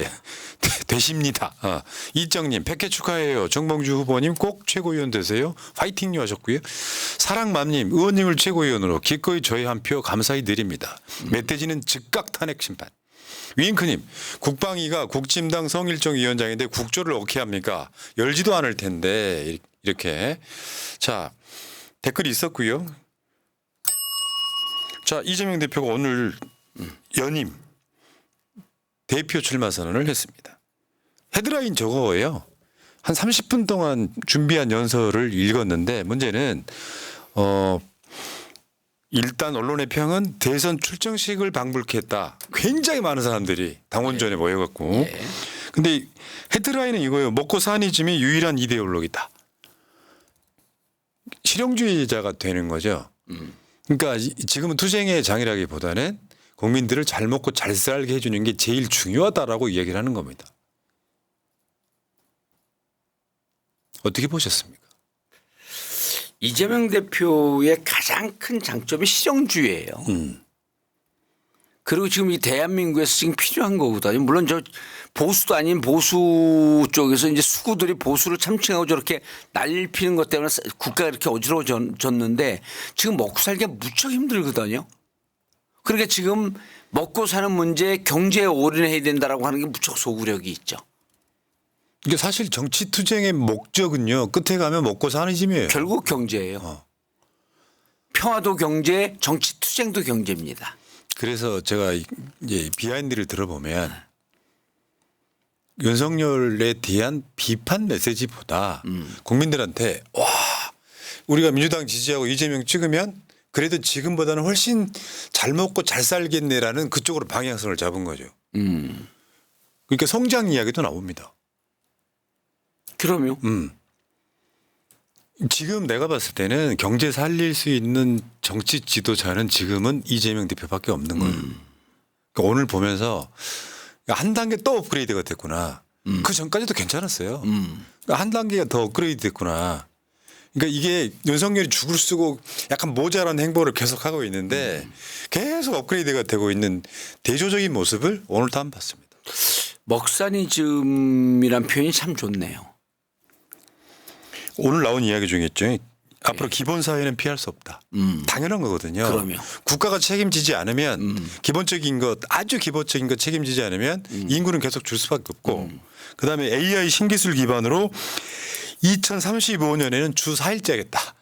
되십니다. 이정님 100회 축하해요. 정봉주 후보님 꼭 최고위원 되세요. 파이팅요 하셨고요. 사랑맘님 의원님을 최고위원으로 기꺼이 저희 한 표 감사히 드립니다. 멧돼지는 즉각 탄핵 심판. 윙크님 국방위가 국진당 성일정 위원장인데 국조를 어떻게 합니까? 열지도 않을 텐데 이렇게. 자 댓글이 있었고요. 자 이재명 대표가 오늘 연임 대표 출마 선언을 했습니다. 헤드라인 저거예요. 한 30분 동안 준비한 연설을 읽었는데 문제는 일단 언론의 평은 대선 출정식을 방불케 했다. 굉장히 많은 사람들이 당원전에 모여갖고. 근데 헤드라인은 이거예요. 먹고 사니즘이 유일한 이데올로기다. 실용주의자가 되는 거죠. 그러니까 지금은 투쟁의 장이라기보다는 국민들을 잘 먹고 잘 살게 해주는 게 제일 중요하다라고 이야기를 하는 겁니다. 어떻게 보셨습니까? 이재명 대표의 가장 큰 장점이 실용주의예요. 그리고 지금 이 대한민국에서 지금 필요한 거거든요. 물론 저 보수도 아닌 보수 쪽에서 이제 수구들이 보수를 참칭하고 저렇게 난리를 피는 것 때문에 국가가 이렇게 어지러워졌는데 지금 먹고 살기가 무척 힘들거든요. 그러니까 지금 먹고 사는 문제 경제에 올인해야 된다라고 하는 게 무척 소구력이 있죠. 이게 사실 정치 투쟁의 목적은요. 끝에 가면 먹고 사는 짐이에요. 결국 경제예요. 평화도 경제, 정치 투쟁도 경제입니다. 그래서 제가 이제 비하인드를 들어보면 윤석열에 대한 비판 메시지보다 국민들한테 와 우리가 민주당 지지하고 이재명 찍으면 그래도 지금보다는 훨씬 잘 먹고 잘 살겠네라는 그쪽으로 방향성을 잡은 거죠. 그러니까 성장 이야기도 나옵니다. 그럼요. 지금 내가 봤을 때는 경제 살릴 수 있는 정치 지도자는 지금은 이재명 대표밖에 없는 거예요. 그러니까 오늘 보면서 한 단계 또 업그레이드가 됐구나. 그 전까지도 괜찮았어요. 그러니까 한 단계가 더 업그레이드 됐구나. 그러니까 이게 윤석열이 죽을 쓰고 약간 모자란 행보를 계속하고 있는데 계속 업그레이드가 되고 있는 대조적인 모습을 오늘도 한번 봤습니다. 먹사니즘이란 표현이 참 좋네요. 오늘 나온 이야기 중에 있죠. 앞으로 기본 사회는 피할 수 없다. 당연한 거거든요. 그럼요. 국가가 책임지지 않으면 기본적인 것 아주 기본적인 것 책임지지 않으면 인구는 계속 줄 수밖에 없고 그다음에 AI 신기술 기반으로 2035년에는 주 4일제 하겠다.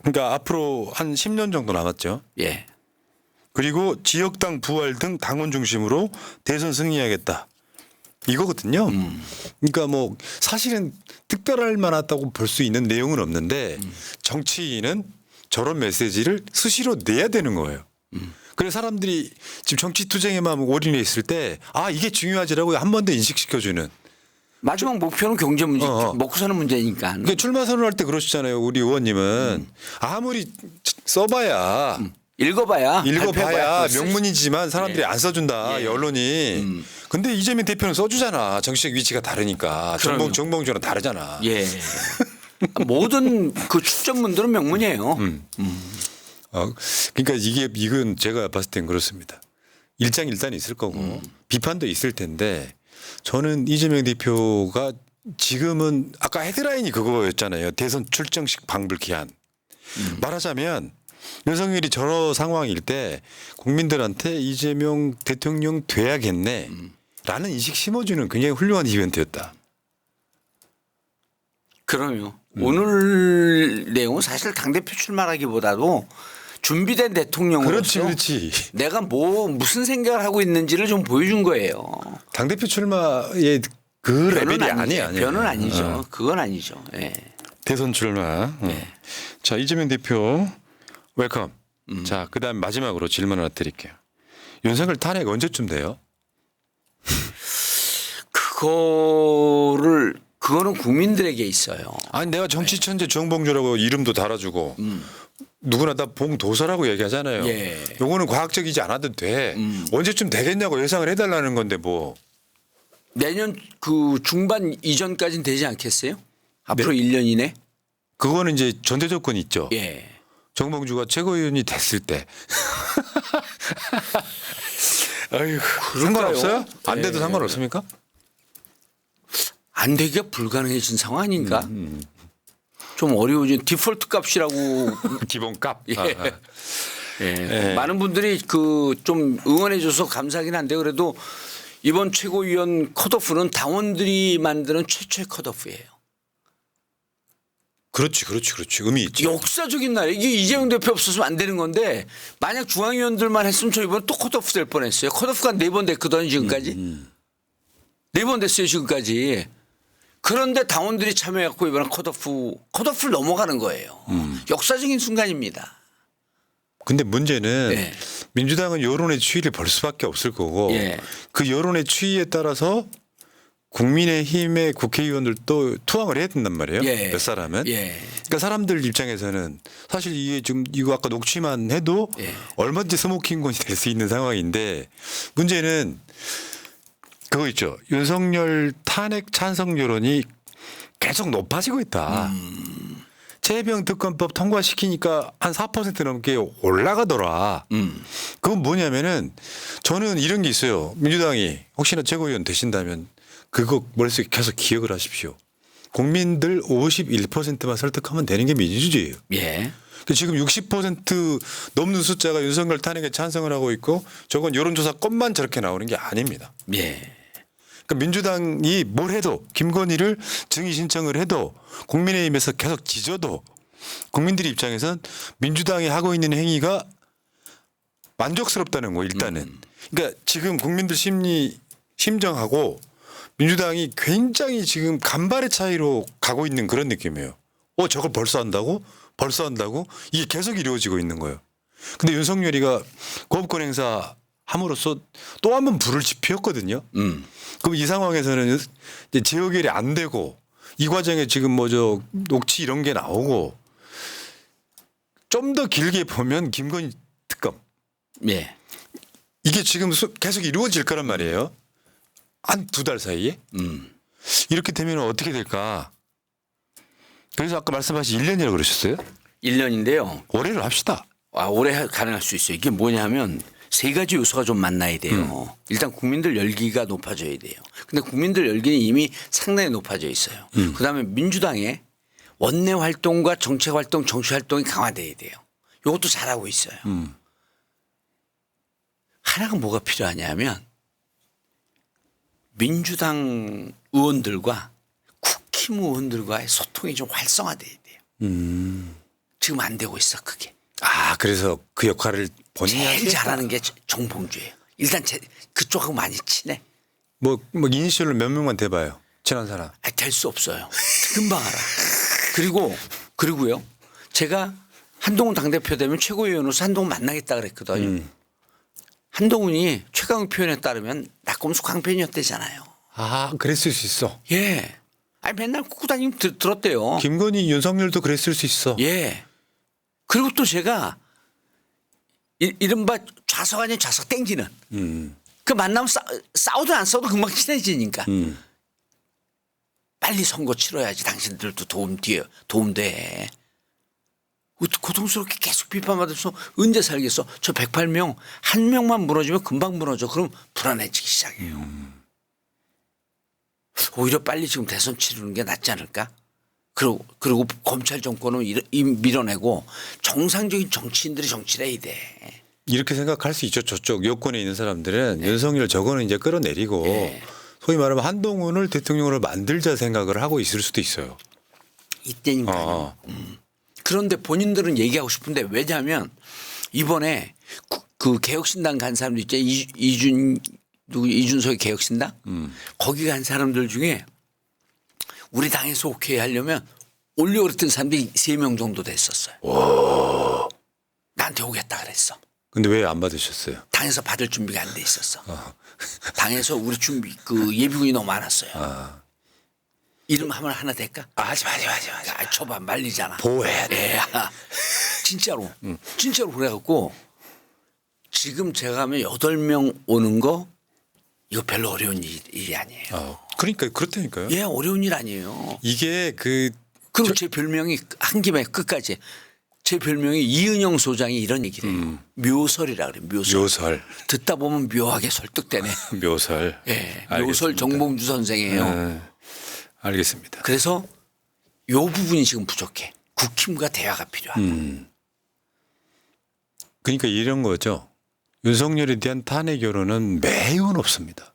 그러니까 앞으로 한 10년 정도 남았죠. 예. 그리고 지역당 부활 등 당원 중심으로 대선 승리하겠다. 이거거든요. 그러니까 뭐 사실은 특별할 만하다고 볼 수 있는 내용은 없는데 정치인은 저런 메시지를 수시로 내야 되는 거예요. 그래서 사람들이 지금 정치 투쟁에만 올인해 있을 때 아 이게 중요하지라고 한 번 더 인식시켜주는. 마지막 목표는 경제 문제, 먹고 사는 문제니까. 그러니까 출마 선언할 때 그러시잖아요. 우리 의원님은 아무리 써봐야 읽어봐야 명문이지만 사람들이 안 써준다. 이 언론이. 근데 이재명 대표는 써주잖아. 정치적 위치가 다르니까. 정봉주랑 다르잖아. 예. 모든 그 출전문들은 명문이에요. 그러니까 이건 제가 봤을 땐 그렇습니다. 일장일단이 있을 거고 비판도 있을 텐데 저는 이재명 대표가 지금은 아까 헤드라인이 그거였잖아요. 대선 출정식 방불 기한. 말하자면 윤석열이 저런 상황일 때 국민들한테 이재명 대통령 돼야겠네 라는 인식 심어주는 굉장히 훌륭한 이벤트였다. 그럼요. 오늘 내용은 사실 당대표 출마라기보다도 준비된 대통령으로서 그렇지. 내가 무슨 생각을 하고 있는지를 좀 보여준 거예요. 당대표 출마의 그 레벨이 아니야. 변은 아니죠. 그건 아니죠. 예. 대선 출마. 자, 이재명 대표 웰컴. 자, 그다음 마지막으로 질문 하나 드릴게요. 윤석열 탄핵 언제쯤 돼요? 그거는 국민들에게 있어요. 아니 내가 정치 천재 정봉주라고 이름도 달아주고 누구나 다 봉도서라고 얘기하잖아요. 예. 요거는 과학적이지 않아도 돼. 언제쯤 되겠냐고 예상을 해달라는 건데 뭐. 내년 그 중반 이전까지는 되지 않겠어요? 앞으로 1년 이내? 그거는 이제 전제 조건이 있죠. 예. 정봉주가 최고위원이 됐을 때. 아유, 상관없어요? 안 돼도 상관없습니까? 안 되기가 불가능해진 상황 아닌가? 좀 어려워진 디폴트 값이라고. 기본값. 예. 예. 많은 분들이 그 좀 응원해줘서 감사하긴 한데 그래도 이번 최고위원 컷오프는 당원들이 만드는 최초의 컷오프예요. 그렇지. 의미 있죠. 역사적인 날 이게 이재명 대표 없었으면 안 되는 건데 만약 중앙위원들만 했으면 저 이번에 또 컷오프 될 뻔했어요. 컷오프가 4번 됐거든 지금까지. 4번 됐어요 지금까지. 그런데 당원들이 참여해갖고 이번에 컷오프를 넘어가는 거예요. 역사적인 순간입니다. 근데 문제는 예. 민주당은 여론의 추이를 볼 수밖에 없을 거고 예. 그 여론의 추이에 따라서 국민의힘의 국회의원들도 투항을 해야 된단 말이에요. 예. 몇 사람은. 예. 그러니까 사람들 입장에서는 사실 이게 지금 이거 아까 녹취만 해도 예. 얼마든지 스모킹건이 될 수 있는 상황인데 문제는 그거 있죠. 윤석열 탄핵 찬성 여론이 계속 높아지고 있다. 최혜병 특검법 통과시키니까 한 4% 넘게 올라가더라. 그건 뭐냐면은 저는 이런 게 있어요. 민주당이 혹시나 최고위원 되신다면 그거 머릿속에 계속 기억을 하십시오. 국민들 51%만 설득하면 되는 게 민주주의예요. 예. 지금 60% 넘는 숫자가 윤석열 탄핵에 찬성을 하고 있고 저건 여론조사 것만 저렇게 나오는 게 아닙니다. 예. 그러니까 민주당이 뭘 해도 김건희를 증인 신청을 해도 국민의힘에서 계속 지져도 국민들 입장에선 민주당이 하고 있는 행위가 만족스럽다는 거 일단은. 그러니까 지금 국민들 심정하고 민주당이 굉장히 지금 간발의 차이로 가고 있는 그런 느낌이에요. 저걸 벌써 한다고? 이게 계속 이루어지고 있는 거예요. 근데 윤석열이가 거부권 행사 함으로써 또 한 번 불을 지피웠거든요. 그럼 이 상황에서는 이제 재의결이 안 되고 이 과정에 지금 뭐 저 녹취 이런 게 나오고 좀 더 길게 보면 김건희 특검 예. 이게 지금 계속 이루어질 거란 말이에요. 한 2달 사이에 이렇게 되면 어떻게 될까? 그래서 아까 말씀하신 1년이라고 그러셨어요? 1년인데요. 올해를 합시다. 올해 가능할 수 있어요. 이게 뭐냐면 세 가지 요소가 좀 만나야 돼요. 일단 국민들 열기가 높아져야 돼요. 근데 국민들 열기는 이미 상당히 높아져 있어요. 그다음에 민주당의 원내 활동과 정책 활동, 정치 활동이 강화돼야 돼요. 이것도 잘하고 있어요. 하나가 뭐가 필요하냐면 민주당 의원들과 국힘 의원들과의 소통이 좀 활성화돼야 돼요. 지금 안 되고 있어 그게. 아 그래서 그 역할을 본인이 제일 하시겠다. 잘하는 게 정봉주예요. 일단 그쪽하고 많이 친해. 뭐 이니셜로 몇 명만 대봐요. 친한 사람. 될 수 없어요. 금방 알아. 그리고요. 제가 한동훈 당대표 되면 최고위원으로서 한동훈 만나겠다 그랬거든요. 한동훈이 최강욱 표현에 따르면 낙검수 강편이었대잖아요. 아 그랬을 수 있어. 예. 아니 맨날 꾸고 다니면 들었대요. 김건희 윤석열도 그랬을 수 있어. 예. 그리고 또 제가 이른바 좌석 아닌 좌석 땡기는 그 만나면 싸우든 안 싸워도 금방 친해지니까 빨리 선거 치러야지 당신들도 도움돼. 고통스럽게 계속 비판받아서 언제 살겠어. 저 108명 한 명만 무너지면 금방 무너져. 그럼 불안해지기 시작해요. 오히려 빨리 지금 대선 치르는 게 낫지 않을까. 그리고 검찰 정권은 밀어내고 정상적인 정치인들이 정치를 해야 돼. 이렇게 생각할 수 있죠. 저쪽 여권에 있는 사람들은 윤석열 저거는 이제 끌어내리고 소위 말하면 한동훈을 대통령으로 만들자 생각을 하고 있을 수도 있어요. 이때니까요. 그런데 본인들은 얘기하고 싶은데 왜냐하면 이번에 그 개혁신당 간 사람들 있죠. 이준석의 개혁신당 거기 간 사람들 중에 우리 당에서 오케이 하려면 올려 그랬던 사람들이 3명 정도 됐었어요. 나한테 오겠다 그랬어. 근데 왜 안 받으셨어요? 당에서 받을 준비가 안 돼 있었어. 당에서 우리 준비 그 예비군이 너무 많았어요. 이름 하나 될까? 하지 마. 초반 말리잖아. 보호해야 돼. 예. 진짜로. 진짜로 그래갖고 지금 제가 가면 8명 오는 거 이거 별로 어려운 일이 아니에요. 그러니까 그렇다니까요. 예, 어려운 일 아니에요. 이게 그리고 제 별명이 한 김에 끝까지 제 별명이 이은영 소장이 이런 얘기를 해요. 묘설이라 그래요. 묘설. 듣다 보면 묘하게 설득되네. 묘설. 예, 알겠습니다. 묘설 정봉주 선생이에요. 알겠습니다. 그래서 요 부분이 지금 부족해. 국힘과 대화가 필요하다. 그러니까 이런 거죠. 윤석열에 대한 탄핵 여론은 매우 높습니다.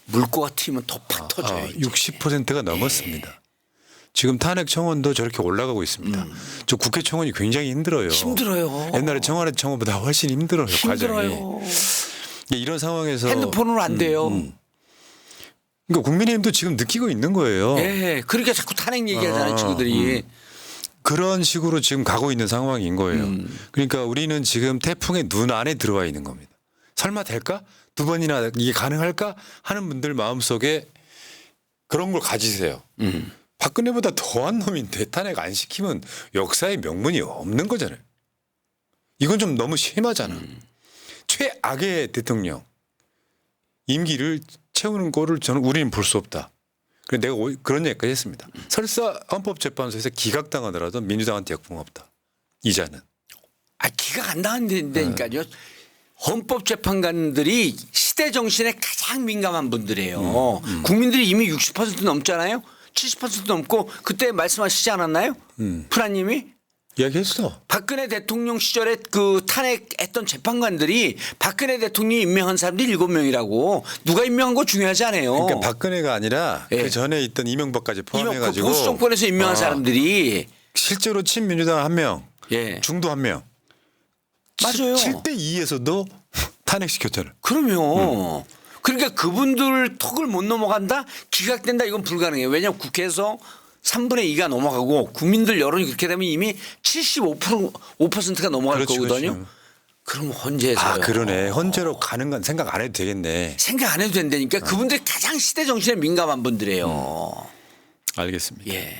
물꼬가 튀면 더 팍 터져요. 이제. 60%가 넘었습니다. 지금 탄핵 청원도 저렇게 올라가고 있습니다. 저 국회 청원이 굉장히 힘들어요. 힘들어요. 옛날에 청와대 청원보다 훨씬 힘들어요. 과정이. 힘들어요. 이런 상황에서 핸드폰으로 안 돼요. 그러니까 국민의힘도 지금 느끼고 있는 거예요. 예, 그러니까 자꾸 탄핵 얘기하잖아요, 친구들이. 그런 식으로 지금 가고 있는 상황인 거예요. 그러니까 우리는 지금 태풍의 눈 안에 들어와 있는 겁니다. 설마 될까? 2번이나 이게 가능할까? 하는 분들 마음속에 그런 걸 가지세요. 박근혜보다 더한 놈인데 탄핵 안 시키면 역사의 명분이 없는 거잖아요. 이건 좀 너무 심하잖아. 최악의 대통령 임기를 채우는 거를 저는 우리는 볼 수 없다. 그래서 내가 그런 얘기까지 했습니다. 설사 헌법재판소에서 기각당하더라도 민주당한테 역풍 없다. 이자는. 기각 안 당한다니까요. 헌법재판관들이 시대 정신에 가장 민감한 분들이에요. 국민들이 이미 60% 넘잖아요. 70% 넘고 그때 말씀하시지 않았나요? 프라님이 이야기했어. 박근혜 대통령 시절에 그 탄핵했던 재판관들이 박근혜 대통령이 임명한 사람들이 7명이라고. 누가 임명한 거 중요하지 않아요. 그러니까 박근혜가 아니라 예. 그 전에 있던 이명박까지 그 포함해가지고 보수 정권에서 임명한 사람들이 실제로 친민주당 1명, 예. 중도 1명. 맞아요. 7대 2에서도 탄핵시켰잖아요. 그럼요. 그러니까 그분들 턱을 못 넘어간다? 기각된다? 이건 불가능해요. 왜냐하면 국회에서 3분의 2가 넘어가고 국민들 여론이 그렇게 되면 이미 75%가 넘어갈 그렇지, 거거든요. 그렇지. 그럼 헌재에서요. 그러네. 헌재로 가는 건 생각 안 해도 되겠네. 생각 안 해도 된다니까. 그분들이 가장 시대 정신에 민감한 분들이에요. 알겠습니다. 예.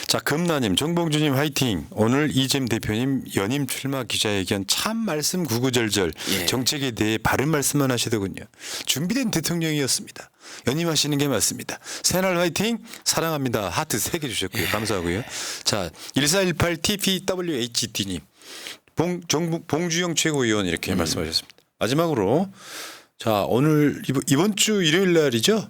자, 금나님, 정봉주님 화이팅. 오늘 이재명 대표님 연임 출마 기자회견 참 말씀 구구절절 예. 정책에 대해 바른 말씀만 하시더군요. 준비된 대통령이었습니다. 연임하시는 게 맞습니다. 새날 화이팅 사랑합니다. 하트 3개 주셨고요. 예. 감사하고요. 자, 1418 TPWHD님 봉주영 최고위원 이렇게 말씀하셨습니다. 마지막으로 자, 오늘 이번 주 일요일 날이죠.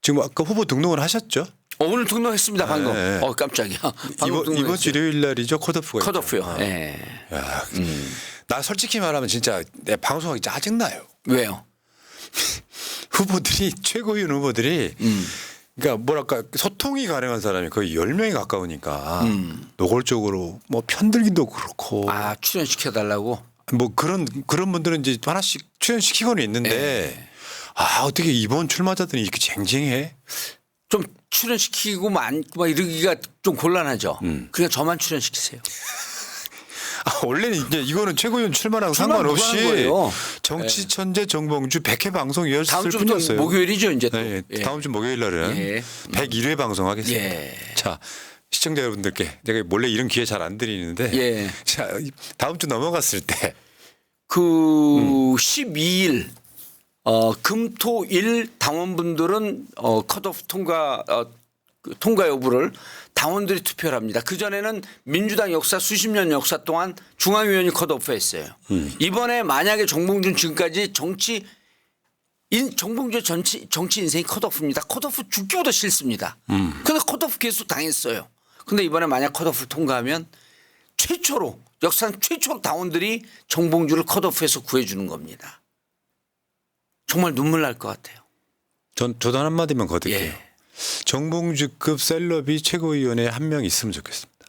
지금 아까 후보 등록을 하셨죠? 오늘 등록했습니다 방금. 네. 깜짝이야. 방금 이번 주 일요일 날이죠. 컷오프가. 컷오프요. 있죠. 예. 야, 나 솔직히 말하면 진짜 내 방송하기 짜증나요. 왜요? 후보들이 최고위원 후보들이 그러니까 뭐랄까 소통이 가능한 사람이 거의 10명이 가까우니까 노골적으로 뭐 편들기도 그렇고 아 출연시켜달라고? 뭐 그런 분들은 이제 하나씩 출연시키고는 있는데 아 어떻게 이번 출마자들이 이렇게 쟁쟁해? 좀 출연시키고 막 이러기가 좀 곤란하죠. 그러니까 저만 출연시키세요. 아, 원래는 이제 이거는 최고위원 출마랑 출마 누가 상관없이 하는 거예요? 정치 천재 정봉주 100회 방송이었을 다음 주부터 뿐이었어요. 목요일이죠 이제 또. 네, 예. 다음 주 목요일 날은 예. 101회 방송하겠습니다. 예. 자, 시청자 여러분들께 내가 원래 이런 기회 잘 안 드리는데 예. 자, 다음 주 넘어갔을 때 그 12일 금토일 당원분들은 컷오프 통과 여부를 당원들이 투표를 합니다. 그전에는 민주당 역사 수십 년 역사 동안 중앙위원이 컷오프했어요. 이번에 만약에 정봉준 지금까지 정치 인생이 컷오프입니다. 컷오프 죽기보다 싫습니다. 그런데 컷오프 계속 당했어요. 그런데 이번에 만약 컷오프를 통과하면 최초로 역사상 최초로 당원들이 정봉주를 컷오프해서 구해주는 겁니다. 정말 눈물 날 것 같아요. 저도 한마디만 거둘게요. 예. 정봉주급 셀럽이 최고위원에 한 명 있으면 좋겠습니다.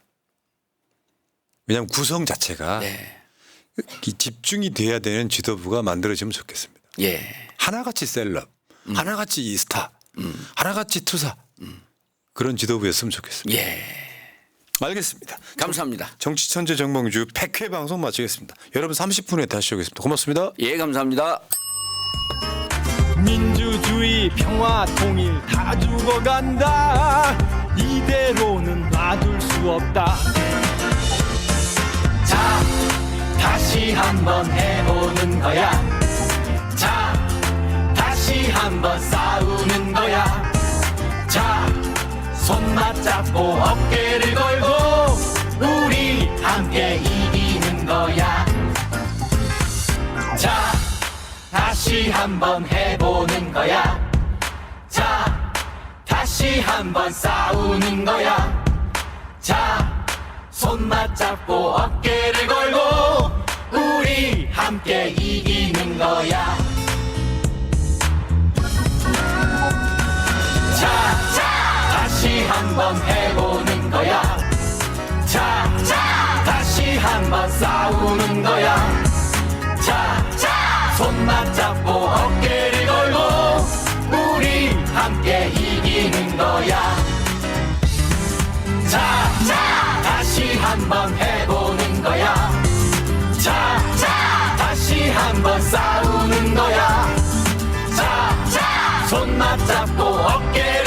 왜냐하면 구성 자체가 네. 이 집중이 돼야 되는 지도부가 만들어지면 좋겠습니다. 예. 하나같이 셀럽, 하나같이 스타, 하나같이 투사 그런 지도부였으면 좋겠습니다. 예. 알겠습니다. 감사합니다. 정치천재 정봉주 100회 방송 마치겠습니다. 여러분 30분에 다시 오겠습니다. 고맙습니다. 예, 감사합니다. 민주주의 평화 통일 다 죽어간다 이대로는 놔둘 수 없다 자 다시 한번 해보는 거야 자 다시 한번 싸우는 거야 자 손 맞잡고 어깨를 걸고 우리 함께 이기는 거야 자 다시 한번 해보는 거야 자 다시 한번 싸우는 거야 자 손 맞잡고 어깨를 걸고 우리 함께 이기는 거야 자 다시 한번 해보는 거야 자 다시 한번 싸우는 거야 자 손 맞잡고 어깨를 걸고 우리 함께 이기는 거야 자 다시 한번 해보는 거야 자 다시 한번 싸우는 거야 자 손 맞잡고 어깨를